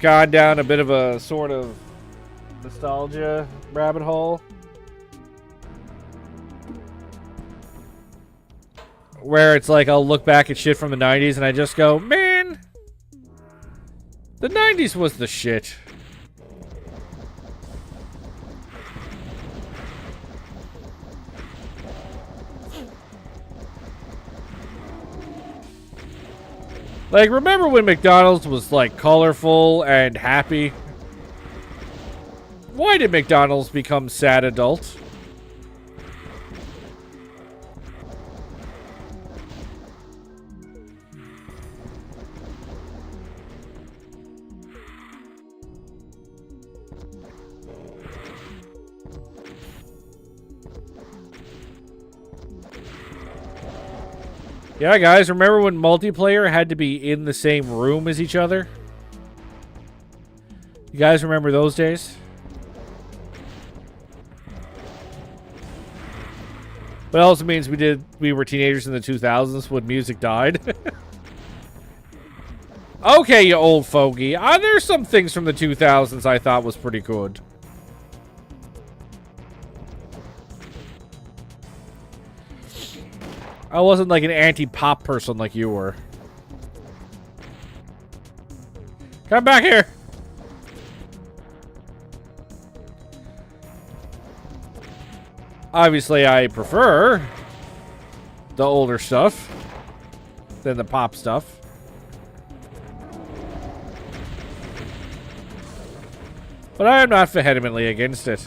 gone down a bit of a sort of nostalgia rabbit hole. Where it's like I'll look back at shit from the 90s and I just go, man, the 90s was the shit. Like, remember when McDonald's was, like, colorful and happy? Why did McDonald's become sad adult? Yeah, guys, remember when multiplayer had to be in the same room as each other? You guys remember those days? But it also means we were teenagers in the 2000s when music died. Okay, you old fogey. There's some things from the 2000s I thought was pretty good. I wasn't like an anti-pop person like you were. Come back here! Obviously, I prefer the older stuff than the pop stuff. But I am not vehemently against it.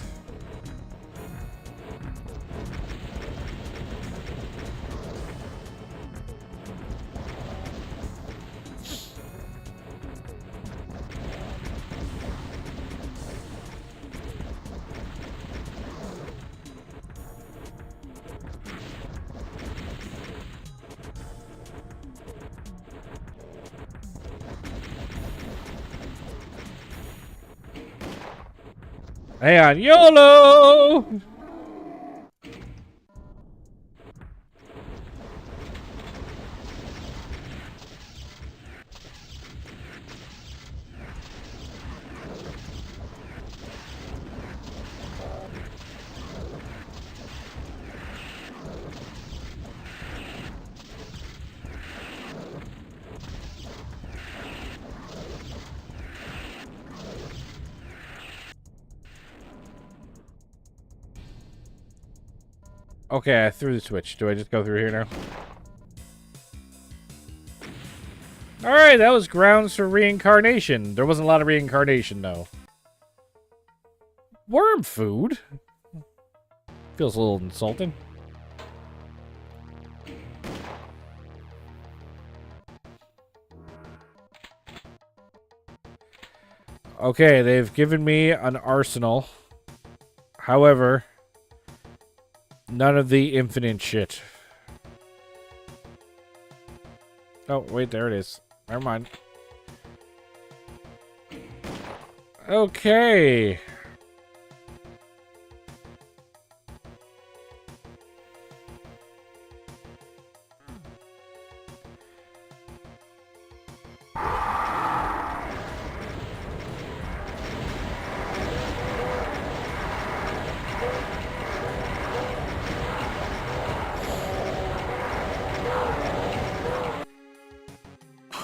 Hang on, YOLO! Okay, I threw the switch. Do I just go through here now? Alright, that was grounds for reincarnation. There wasn't a lot of reincarnation, though. Worm food? Feels a little insulting. Okay, they've given me an arsenal. However, none of the infinite shit. Oh, wait, there it is. Never mind. Okay.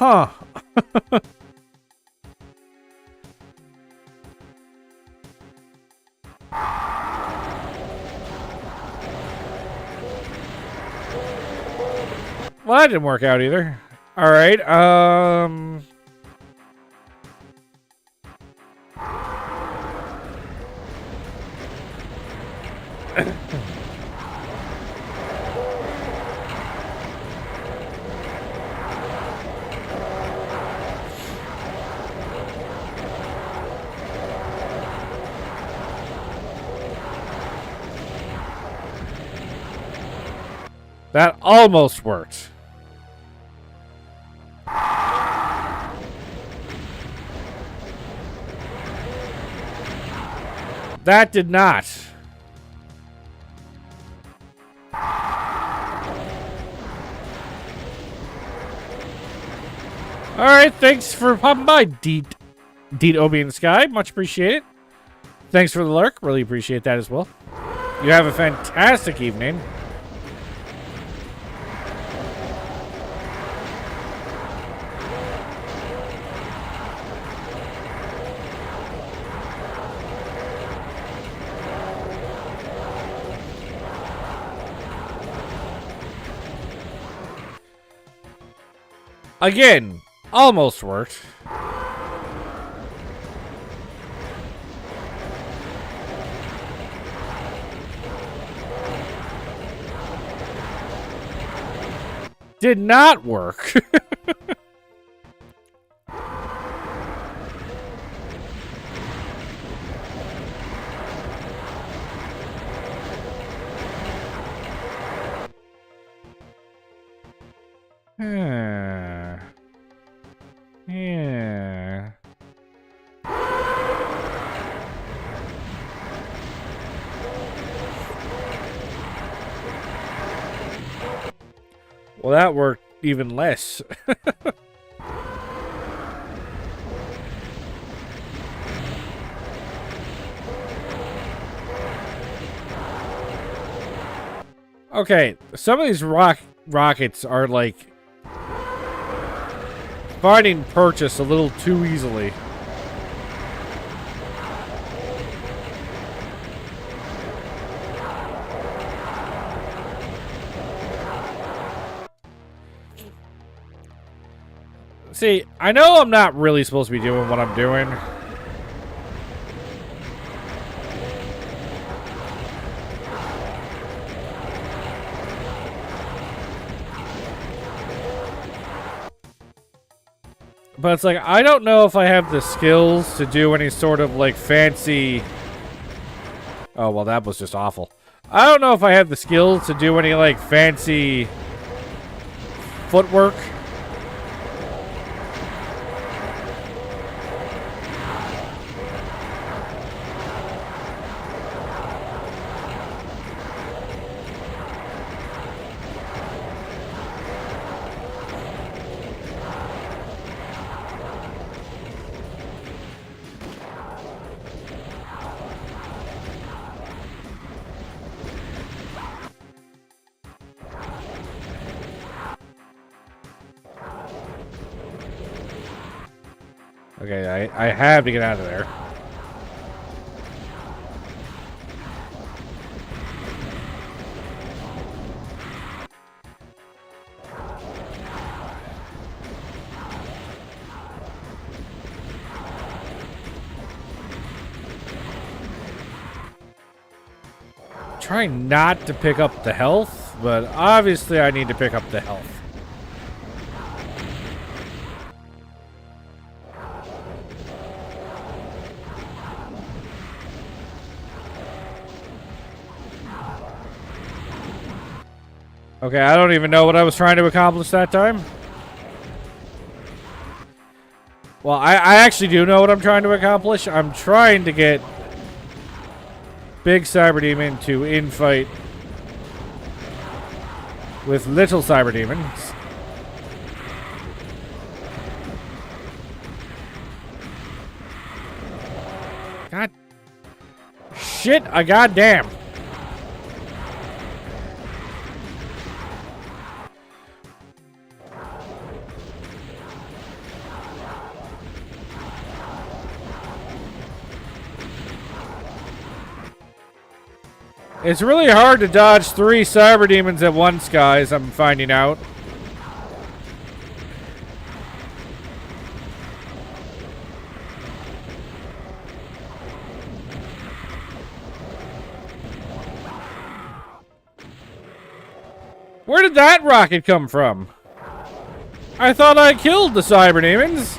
Huh. Well, that didn't work out either. All right. That almost worked. That did not. All right, thanks for popping by, Deet Obi in the Sky. Much appreciated. Thanks for the lurk. Really appreciate that as well. You have a fantastic evening. Again, almost worked. Did not work. Yeah. Well, that worked even less. Okay, some of these rockets are like finding purchase a little too easily. See, I know I'm not really supposed to be doing what I'm doing. But it's like, I don't know if I have the skills to do any sort of, like, fancy... Oh, well, that was just awful. I don't know if I have the skills to do any, like, fancy... footwork. Okay, I have to get out of there. Try not to pick up the health, but obviously I need to pick up the health. Okay, I don't even know what I was trying to accomplish that time. Well, I actually do know what I'm trying to accomplish. I'm trying to get Big Cyber Demon to infight with Little Cyber Demons. God. Shit, I goddamn. It's really hard to dodge 3 cyber demons at once, guys, I'm finding out. Where did that rocket come from? I thought I killed the cyber demons.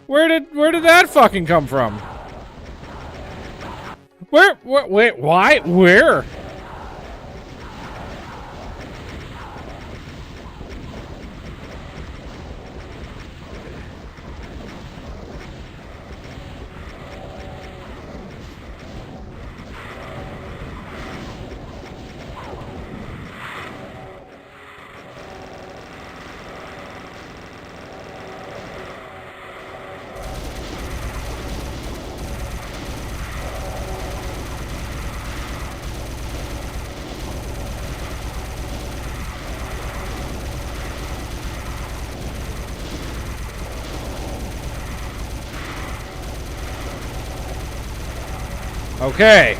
Where did that fucking come from? Wait, why? Where? Okay.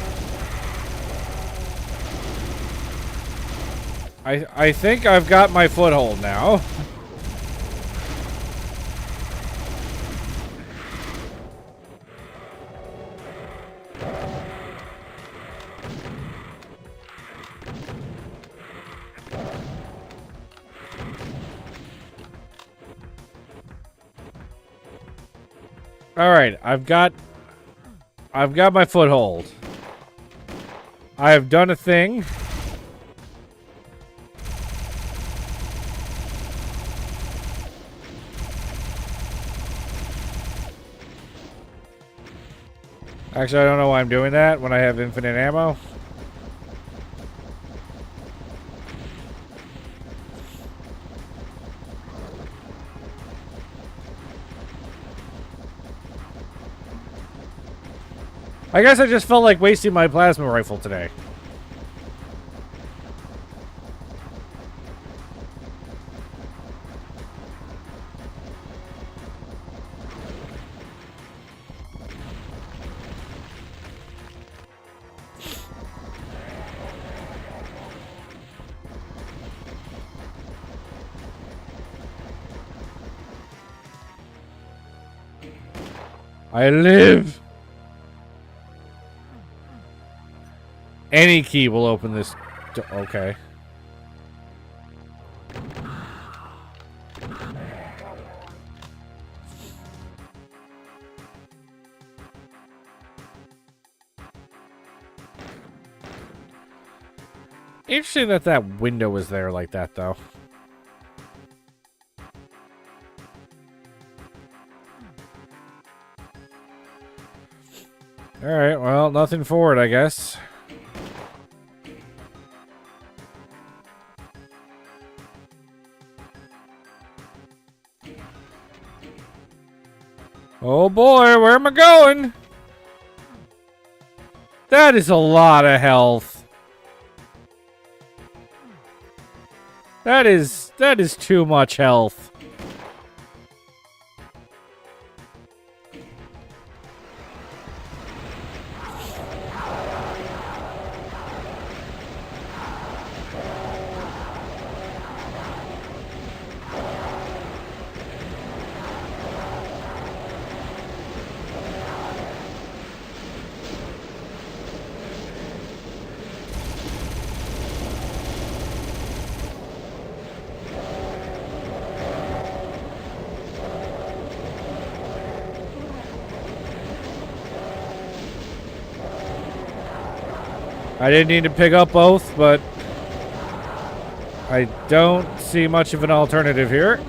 I think I've got my foothold now. All right, I've got my foothold. I have done a thing. Actually, I don't know why I'm doing that when I have infinite ammo. I guess I just felt like wasting my plasma rifle today. I live! Any key will open this door. Okay. Interesting that that window was there like that, though. Alright, well, nothing for it, I guess. Oh boy, where am I going? That is a lot of health. That is too much health. I didn't need to pick up both, but I don't see much of an alternative here.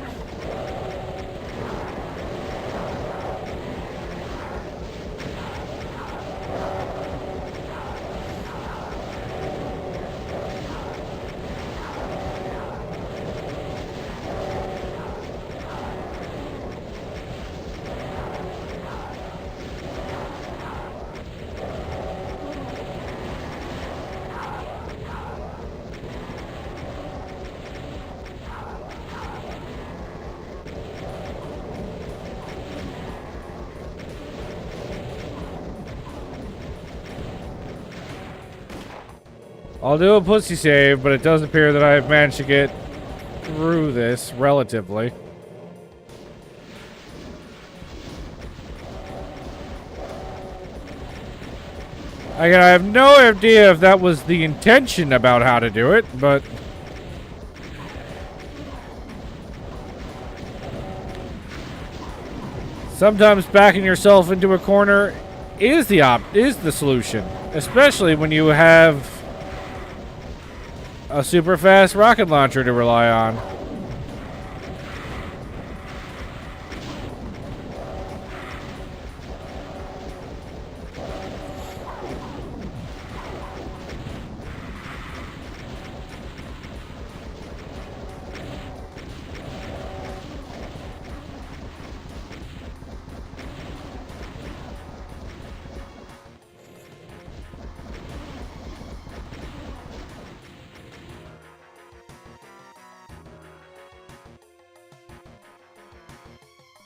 I'll do a pussy save, but it does appear that I've managed to get through this relatively. Again, I have no idea if that was the intention about how to do it, but sometimes backing yourself into a corner is the solution, especially when you have a super fast rocket launcher to rely on.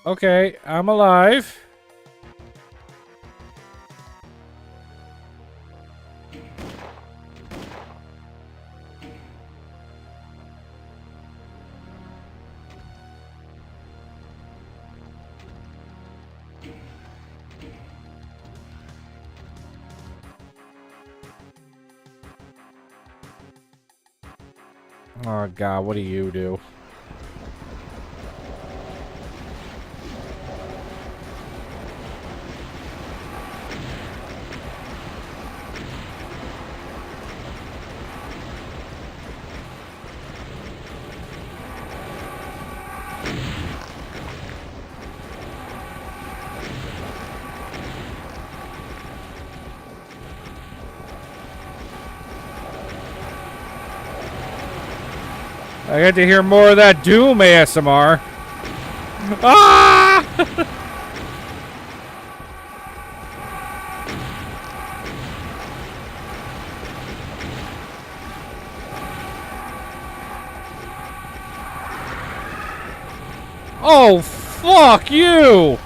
Okay, I'm alive. Oh god, what do you do? I get to hear more of that Doom ASMR. Ah! Oh, fuck you!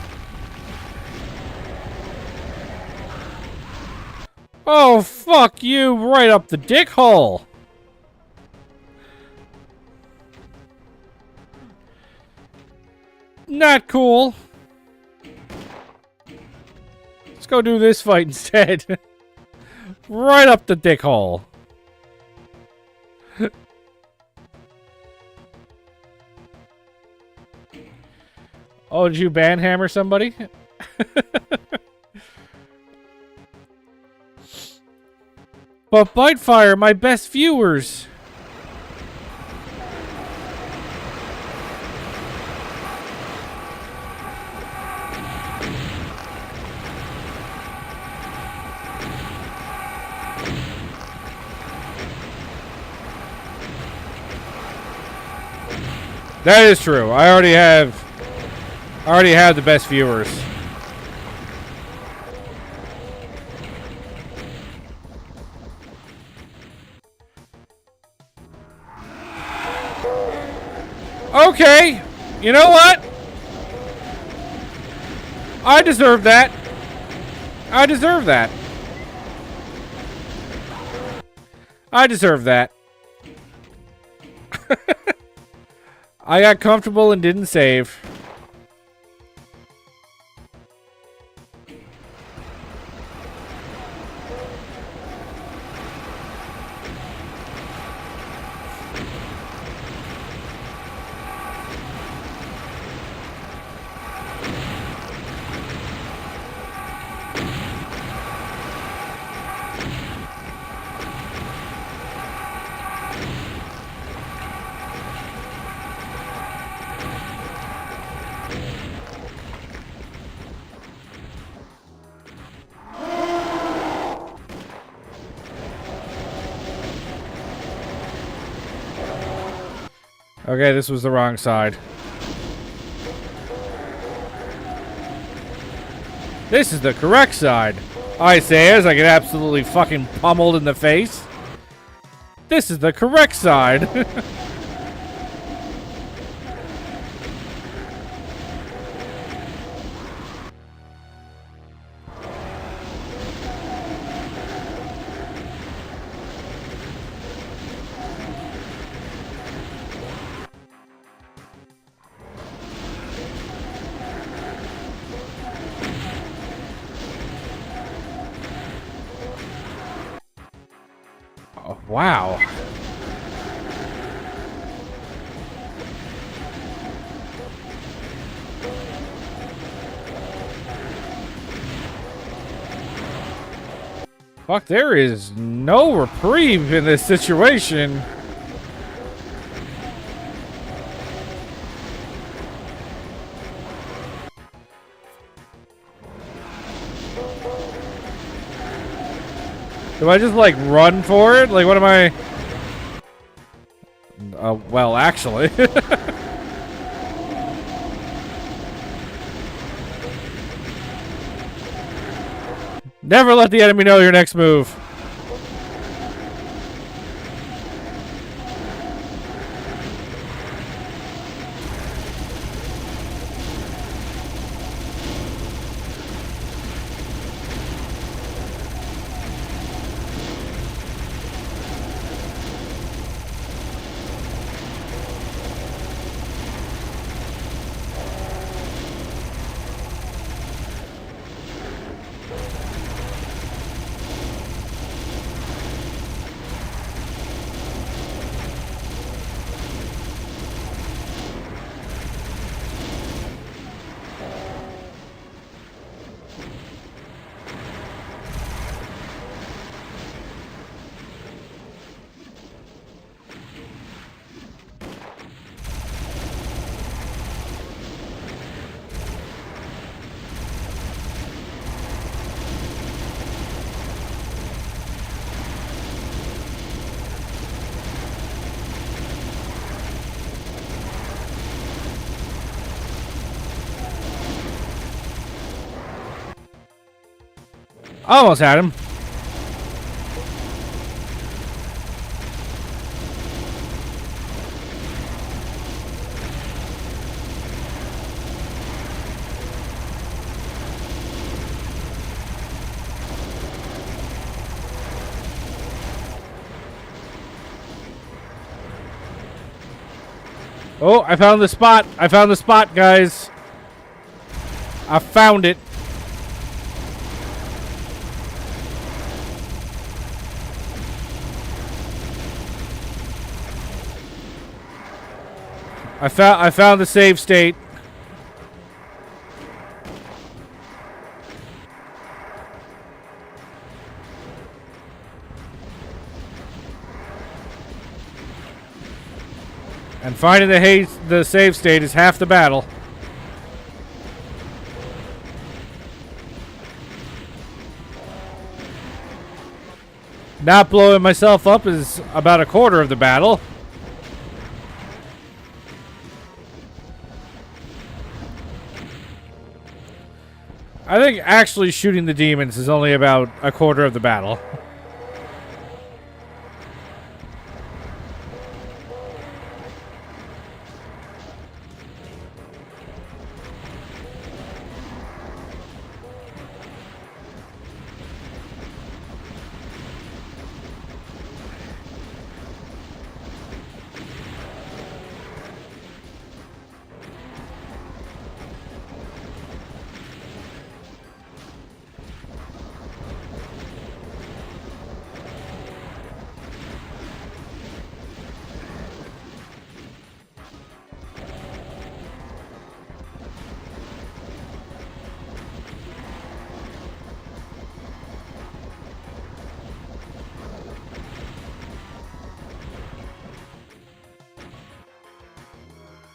Oh, fuck you right up the dick hole! Not cool. Let's go do this fight instead. Right up the dick hole. Oh, did you banhammer somebody? But Bitefire, my best viewers. That is true. I already have the best viewers. Okay. You know what? I deserve that. I deserve that. I deserve that. I got comfortable and didn't save. Okay, this was the wrong side. This is the correct side. I say as I get absolutely fucking pummeled in the face. This is the correct side. Wow. Fuck, there is no reprieve in this situation. Do I just, like, run for it? Like, what am I... well, actually. Never let the enemy know your next move. Almost had him. Oh, I found the spot. I found the spot, guys. I found it. I found the save state. And finding the save state is half the battle. Not blowing myself up is about a quarter of the battle. I think actually shooting the demons is only about a quarter of the battle.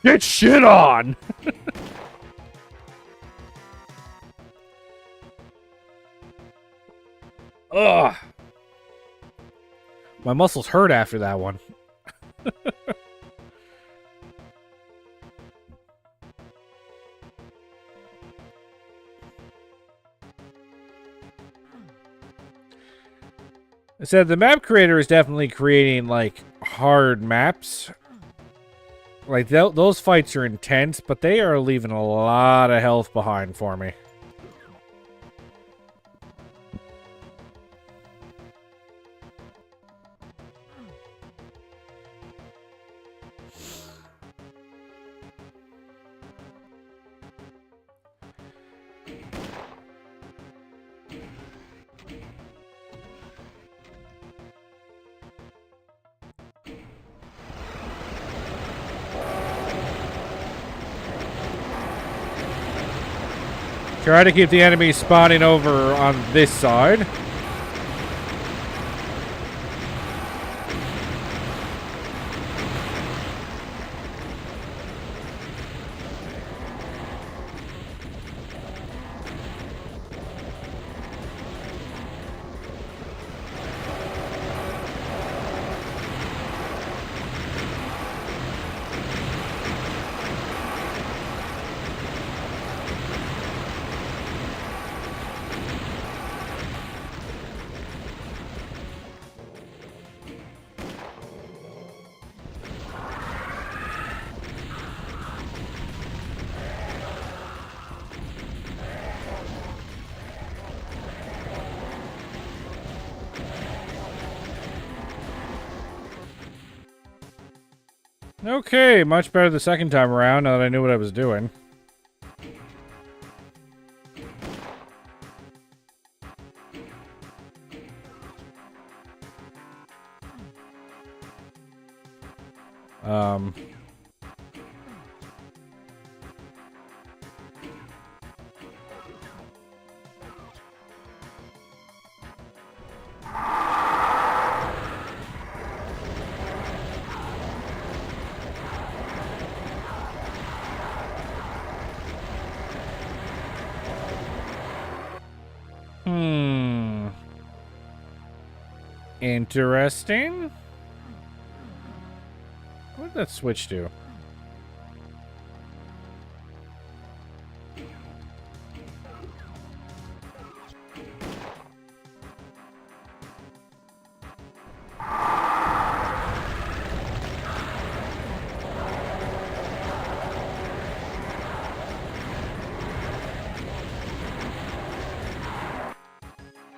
Get shit on! Ugh. My muscles hurt after that one. I said the map creator is definitely creating, like, hard maps. Like, those fights are intense, but they are leaving a lot of health behind for me. Try to keep the enemy spawning over on this side. Okay, much better the second time around now that I knew what I was doing. Interesting. What did that switch do?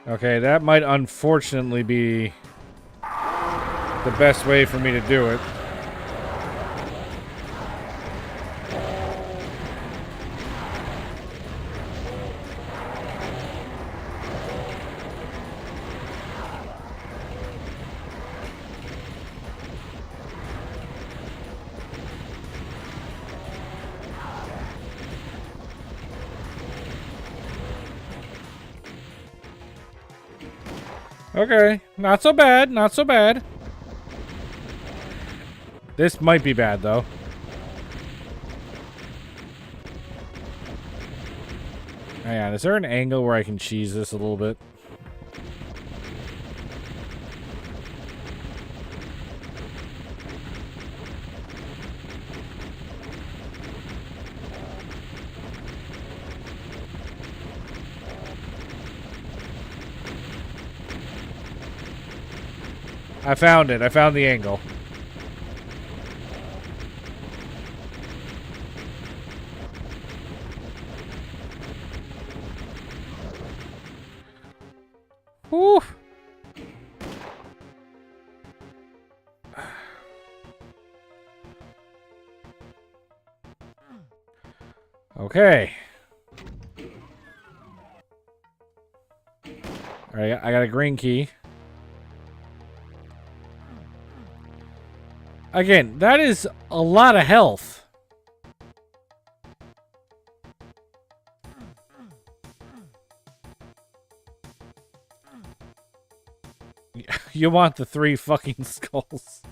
Okay, that might unfortunately be the best way for me to do it. Okay, not so bad, not so bad. This might be bad, though. Hang on, is there an angle where I can cheese this a little bit? I found it. I found the angle. Whew. Okay. All right, I got a green key. Again, that is a lot of health. You want the 3 fucking skulls.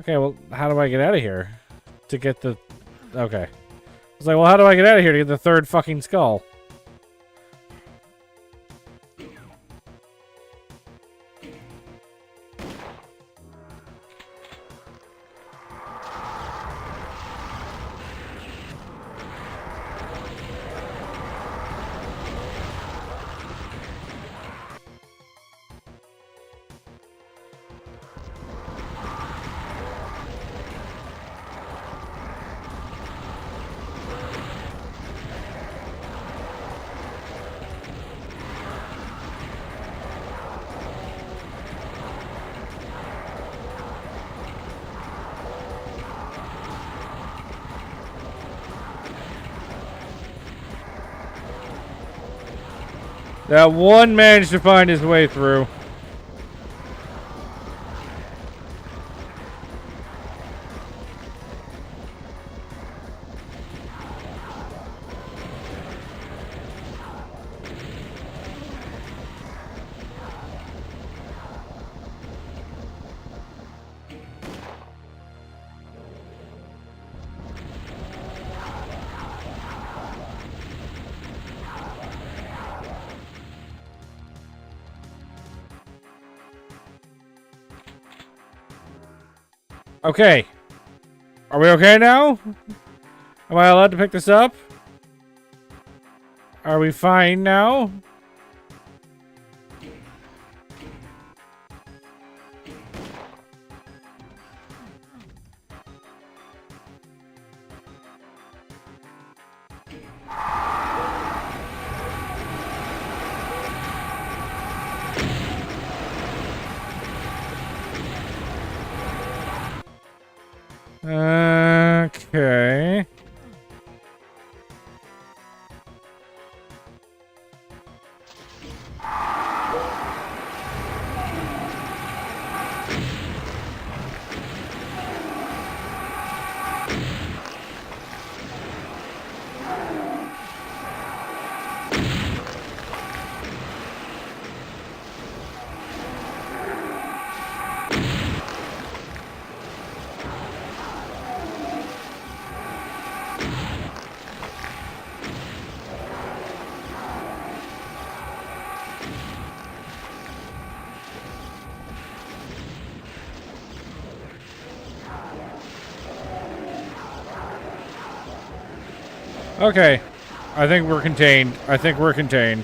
Okay, well, how do I get out of here? To get the... Okay. I was like, well, how do I get out of here to get the 3rd fucking skull? That one managed to find his way through. Okay. Are we okay now? Am I allowed to pick this up? Are we fine now? Okay. Okay. I think we're contained. I think we're contained.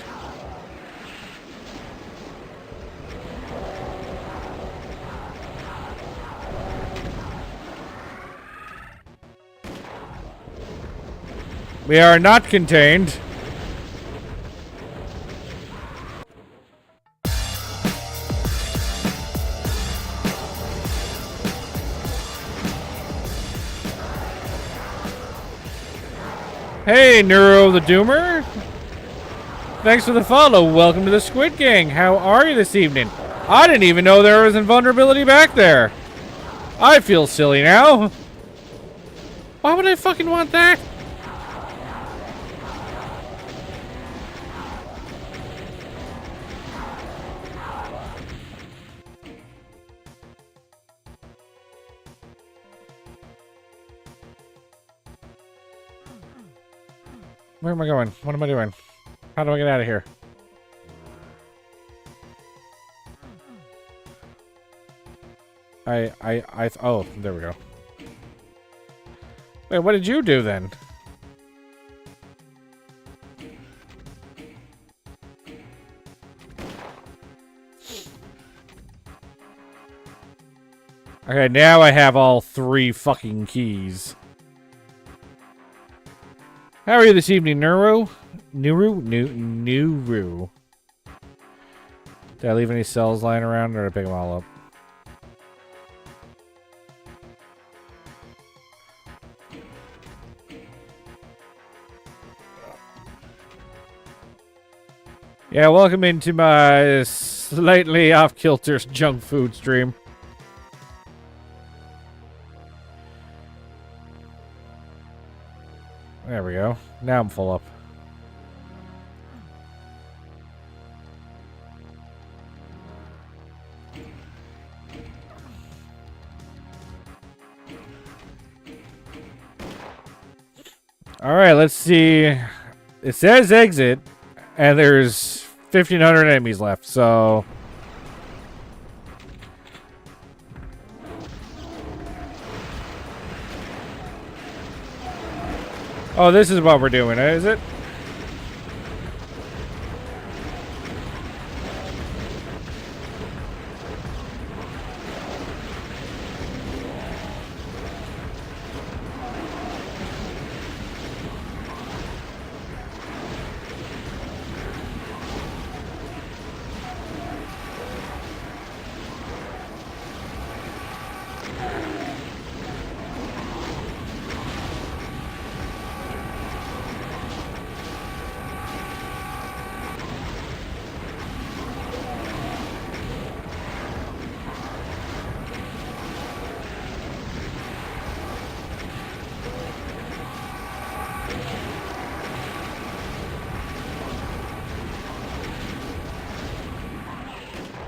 We are not contained. Hey, Neuro the Doomer. Thanks for the follow. Welcome to the Squid Gang. How are you this evening? I didn't even know there was invulnerability back there. I feel silly now. Why would I fucking want that? Where am I going? What am I doing? How do I get out of here? Oh, there we go. Wait, what did you do then? Okay, now I have all 3 fucking keys. How are you this evening, Nuru? Nuru. Did I leave any cells lying around, or did I pick them all up? Yeah, welcome into my slightly off-kilter junk food stream. There we go. Now I'm full up. Alright, let's see. It says exit, and there's 1,500 enemies left, so... Oh, this is what we're doing, is it?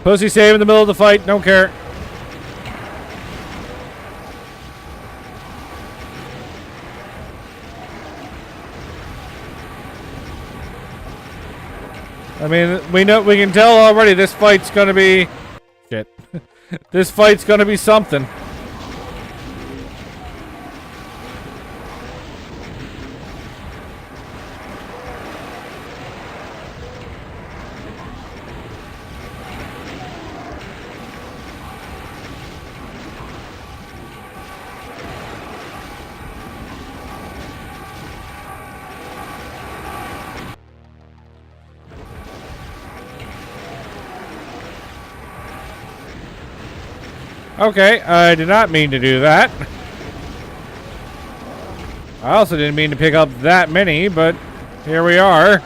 Pussy save in the middle of the fight. Don't care. I mean, we can tell already this fight's gonna be... Shit. This fight's gonna be something. Okay, I did not mean to do that. I also didn't mean to pick up that many, but here we are.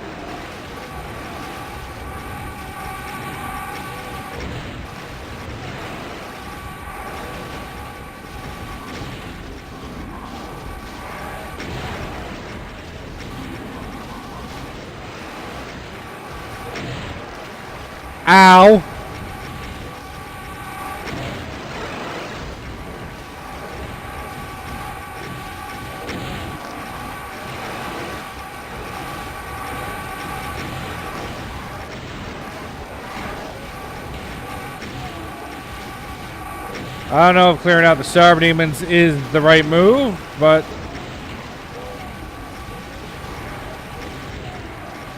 Ow. I don't know if clearing out the Starve Demons is the right move, but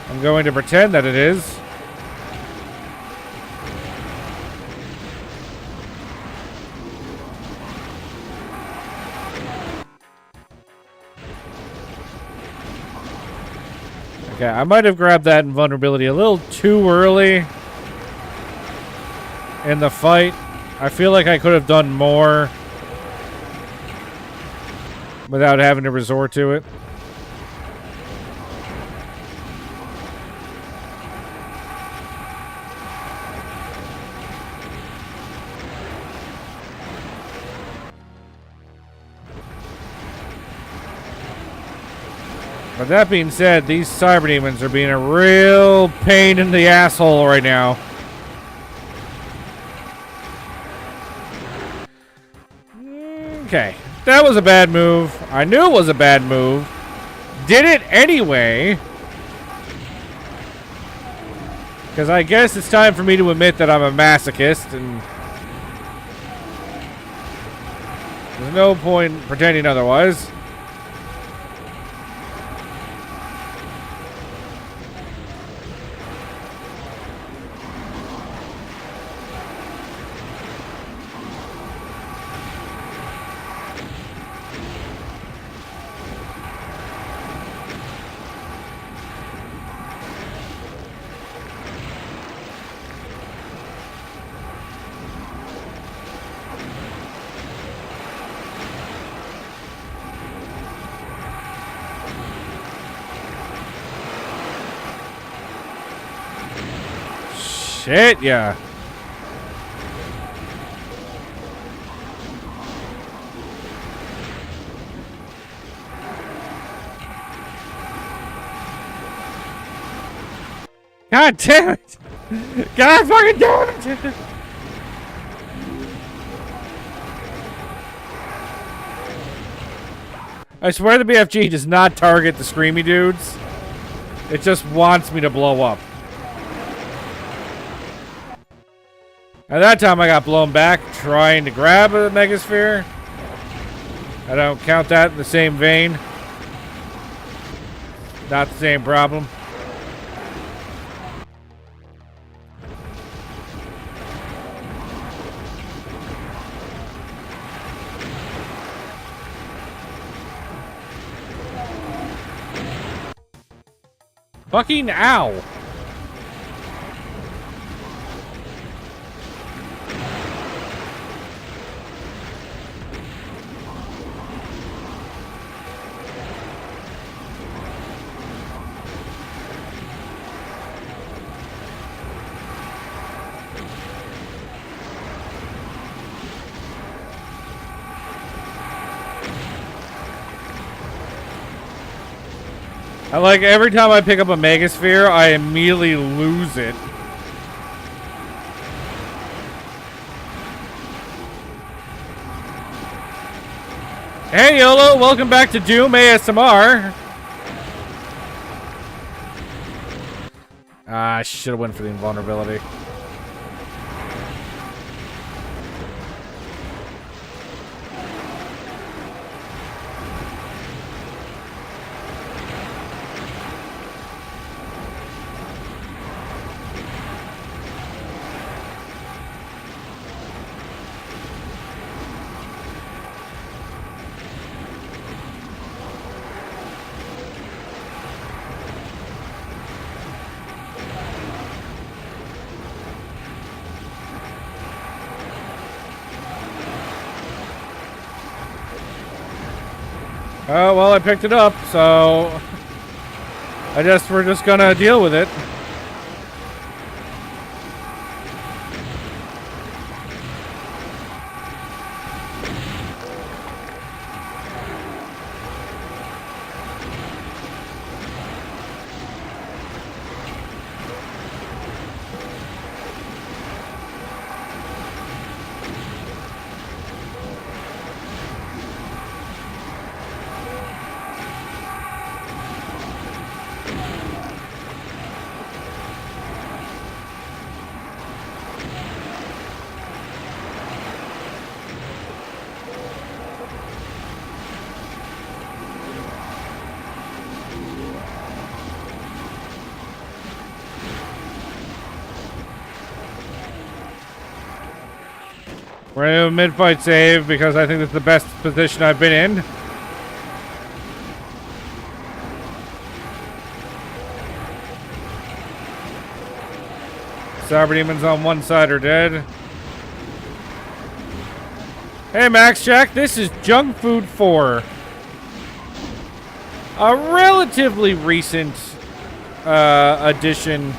I'm going to pretend that it is. Okay, I might have grabbed that invulnerability a little too early in the fight. I feel like I could have done more without having to resort to it. But that being said, these cyber demons are being a real pain in the asshole right now. Okay, that was a bad move. I knew it was a bad move. Did it anyway. Because I guess it's time for me to admit that I'm a masochist, and there's no point pretending otherwise. Shit, yeah. God damn it! God fucking damn it! I swear the BFG does not target the screamy dudes. It just wants me to blow up. At that time, I got blown back trying to grab a Megasphere. I don't count that in the same vein. Not the same problem. Fucking ow. I like every time I pick up a Megasphere, I immediately lose it. Hey YOLO, welcome back to Doom ASMR. I should have went for the invulnerability. Oh, well, I picked it up, so I guess we're just gonna deal with it. We're gonna do a mid-fight save because I think that's the best position I've been in. Cyber demons on one side are dead. Hey Max Jack, this is Junk Food 4. A relatively recent addition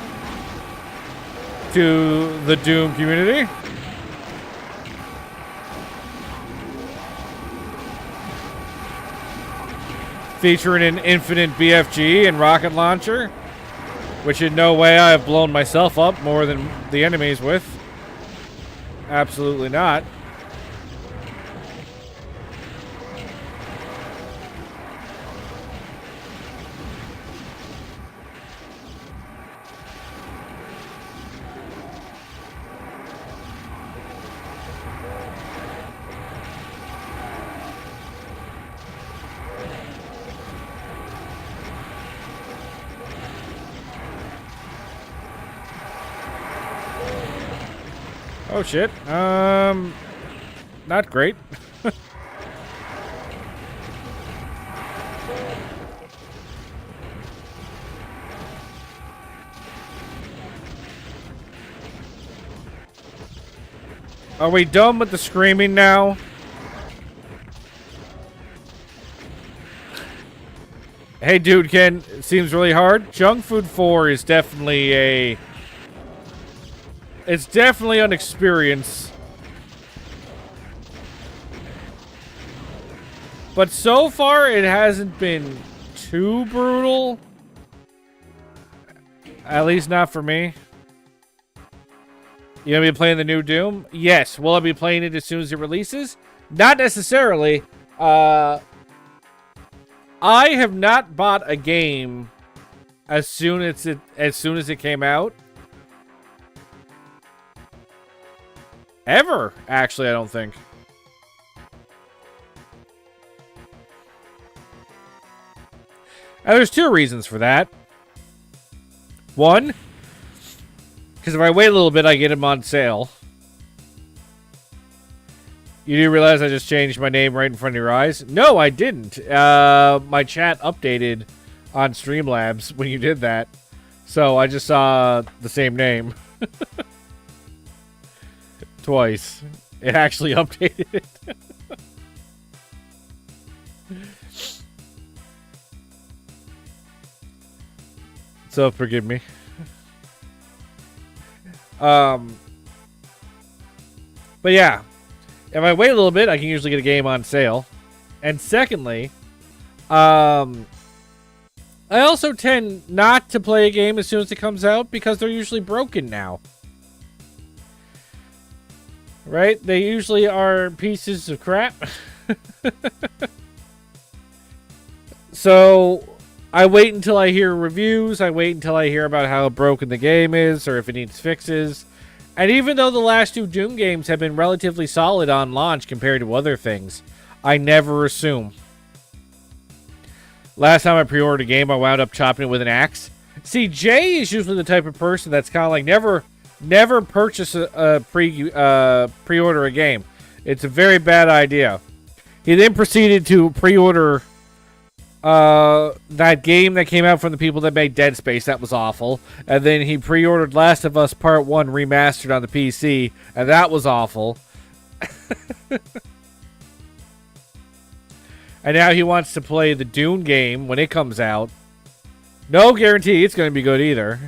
to the Doom community. Featuring an infinite BFG and rocket launcher, which in no way I have blown myself up more than the enemies with. Absolutely not. Oh shit. Not great. Are we done with the screaming now? Hey dude, Ken, it seems really hard. Junk Food 4 is definitely a... It's definitely an experience. But so far, it hasn't been too brutal. At least not for me. You gonna be playing the new Doom? Yes. Will I be playing it as soon as it releases? Not necessarily. I have not bought a game as soon as it came out. Ever, actually, I don't think. And there's two reasons for that. One, because if I wait a little bit, I get them on sale. You do realize I just changed my name right in front of your eyes? No, I didn't. My chat updated on Streamlabs when you did that. So I just saw the same name. Twice. It actually updated it. So forgive me. But yeah, if I wait a little bit, I can usually get a game on sale. And secondly, I also tend not to play a game as soon as it comes out because they're usually broken now. Right? They usually are pieces of crap. So I wait until I hear reviews. I wait until I hear about how broken the game is or if it needs fixes. And even though the last two Doom games have been relatively solid on launch compared to other things, I never assume. Last time I pre-ordered a game, I wound up chopping it with an axe. See, Jay is usually the type of person that's kind of like never purchase pre-order a game. It's a very bad idea. He then proceeded to pre-order that game that came out from the people that made Dead Space. That was awful. And then he pre-ordered Last of Us Part 1 remastered on the PC, and that was awful. And now he wants to play the Dune game when it comes out. No guarantee it's going to be good either.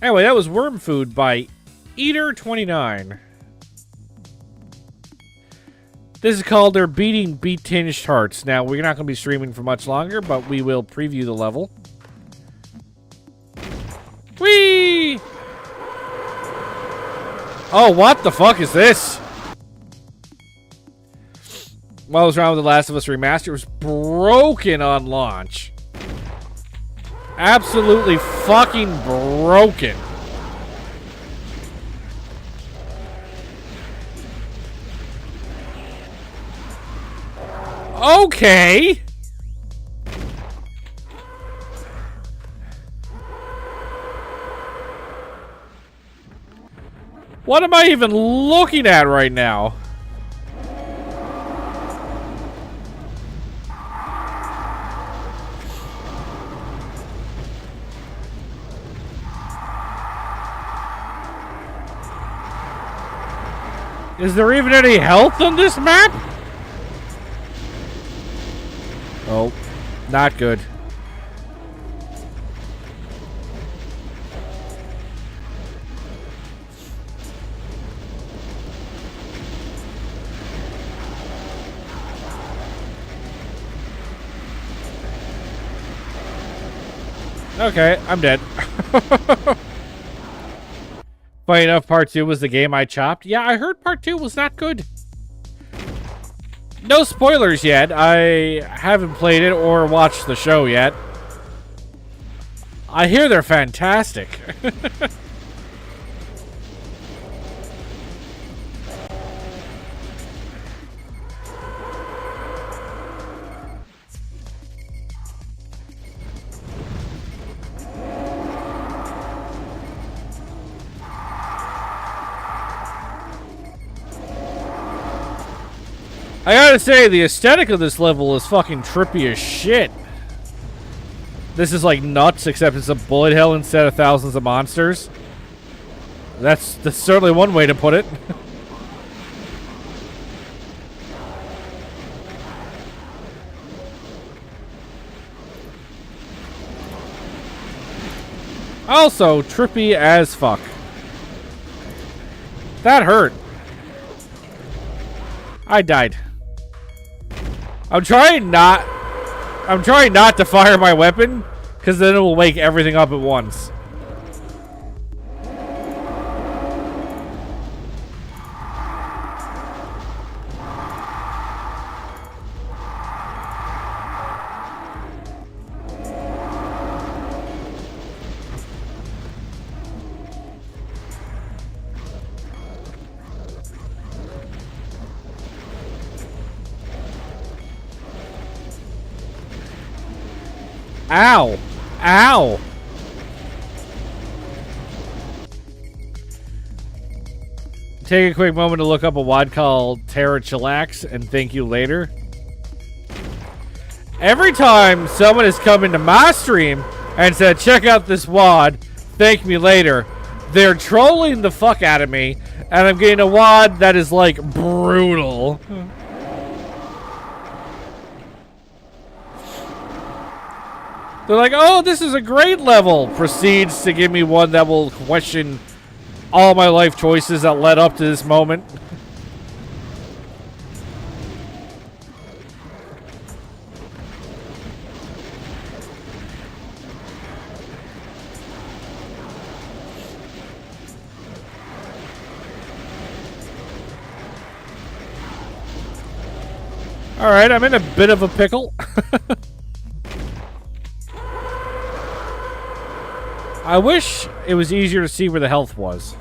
Anyway, that was Worm Food by Eater29. This is called They're Beating Beat-Tinged Hearts. Now, we're not going to be streaming for much longer, but we will preview the level. Whee! Oh, what the fuck is this? While I was around with The Last of Us Remastered, it was broken on launch. Absolutely fucking broken. Okay. What am I even looking at right now? Is there even any health on this map? Oh, not good. Okay, I'm dead. Funny enough, part 2 was the game I chopped. Yeah, I heard part 2 was not good. No spoilers yet. I haven't played it or watched the show yet. I hear they're fantastic. I gotta say, the aesthetic of this level is fucking trippy as shit. This is like nuts, except it's a bullet hell instead of thousands of monsters. That's certainly one way to put it. Also, trippy as fuck. That hurt. I died. I'm trying not to fire my weapon, because then it will wake everything up at once. Ow! Ow! Take a quick moment to look up a WOD called Terra Chillax and thank you later. Every time someone has come into my stream and said, check out this WOD, thank me later, they're trolling the fuck out of me, and I'm getting a WOD that is like brutal. They're like, oh, this is a great level. Proceeds to give me one that will question all my life choices that led up to this moment. Alright, I'm in a bit of a pickle. I wish it was easier to see where the health was.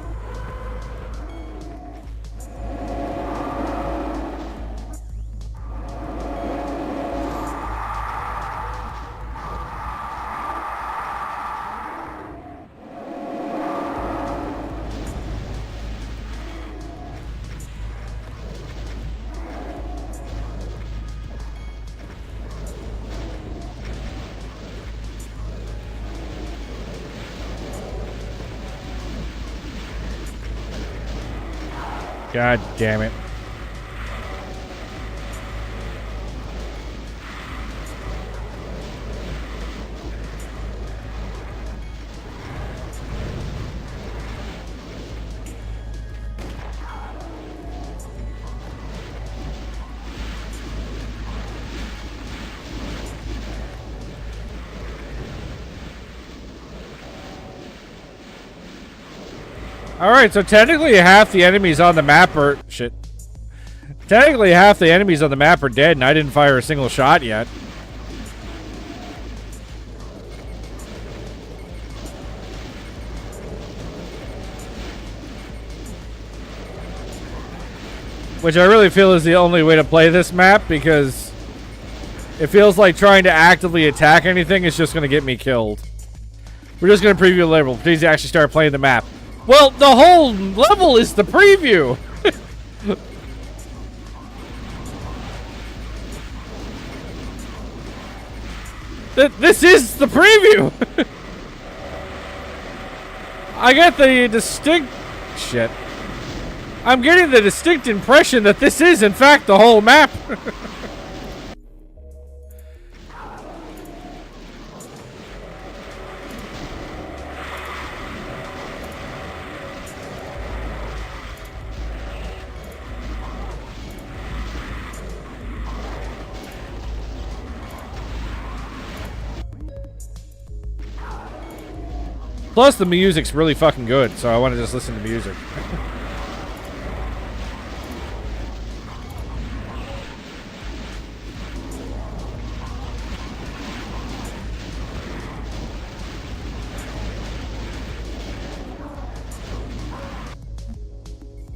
God damn it. Alright, so technically half the enemies on the map are... Shit. Technically half the enemies on the map are dead, and I didn't fire a single shot yet. Which I really feel is the only way to play this map, because it feels like trying to actively attack anything is just going to get me killed. We're just going to preview the level. Please actually start playing the map. Well, the whole level is the preview. This is the preview. I get the distinct... Shit. I'm getting the distinct impression that this is, in fact, the whole map. Plus, the music's really fucking good, so I want to just listen to music.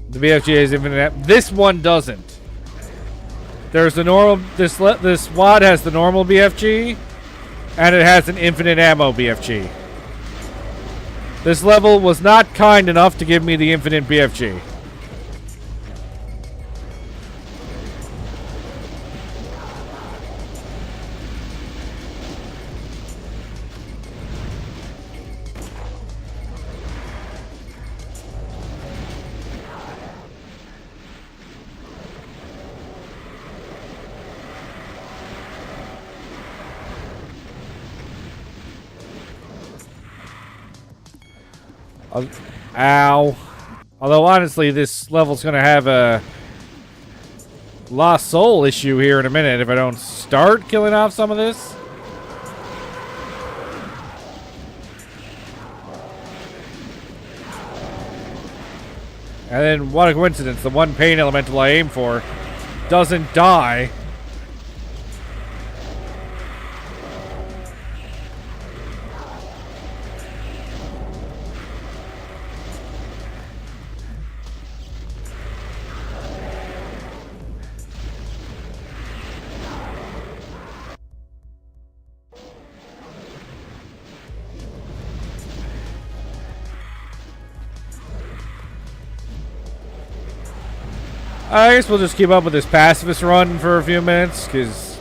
The BFG is infinite. This one doesn't. There's the normal. This WAD has the normal BFG, and it has an infinite ammo BFG. This level was not kind enough to give me the infinite BFG. Ow. Although, honestly, this level's going to have a lost soul issue here in a minute if I don't start killing off some of this. And then, what a coincidence, the one pain elemental I aim for doesn't die. I guess we'll just keep up with this pacifist run for a few minutes, because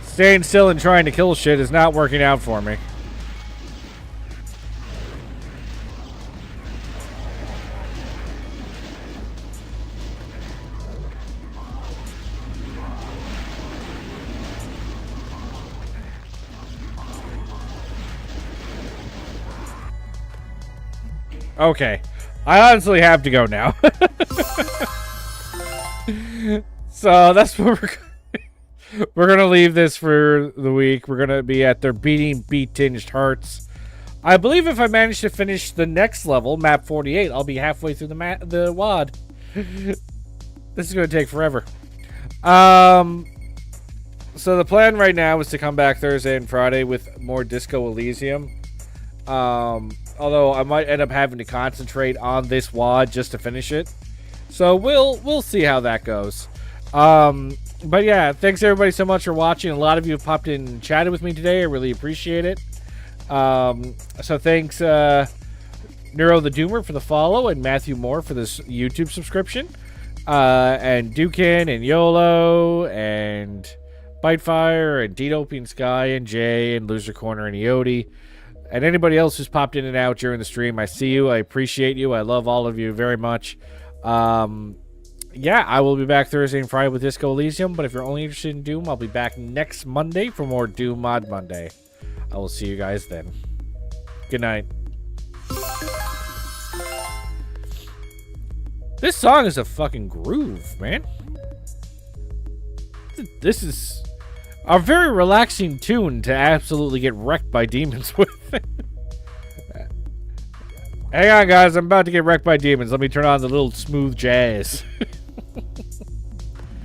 staying still and trying to kill shit is not working out for me. Okay. I honestly have to go now. So that's what we're gonna leave this for the week. We're gonna be at their beating beat-tinged hearts. I believe if I manage to finish the next level, map 48, I'll be halfway through the WAD. This is gonna take forever. So the plan right now is to come back Thursday and Friday with more Disco Elysium. Although I might end up having to concentrate on this WAD just to finish it. So we'll see how that goes. But yeah, thanks everybody so much for watching. A lot of you have popped in and chatted with me today. I really appreciate it. So thanks Neuro the Doomer for the follow, and Matthew Moore for this YouTube subscription. And Dukin and YOLO and Bitefire and Detopian Sky and Jay and Loser Corner and Ioti. And anybody else who's popped in and out during the stream, I see you. I appreciate you. I love all of you very much. Yeah, I will be back Thursday and Friday with Disco Elysium. But if you're only interested in Doom, I'll be back next Monday for more Doom Mod Monday. I will see you guys then. Good night. This song is a fucking groove, man. This is a very relaxing tune to absolutely get wrecked by demons with. Hang on, guys. I'm about to get wrecked by demons. Let me turn on the little smooth jazz.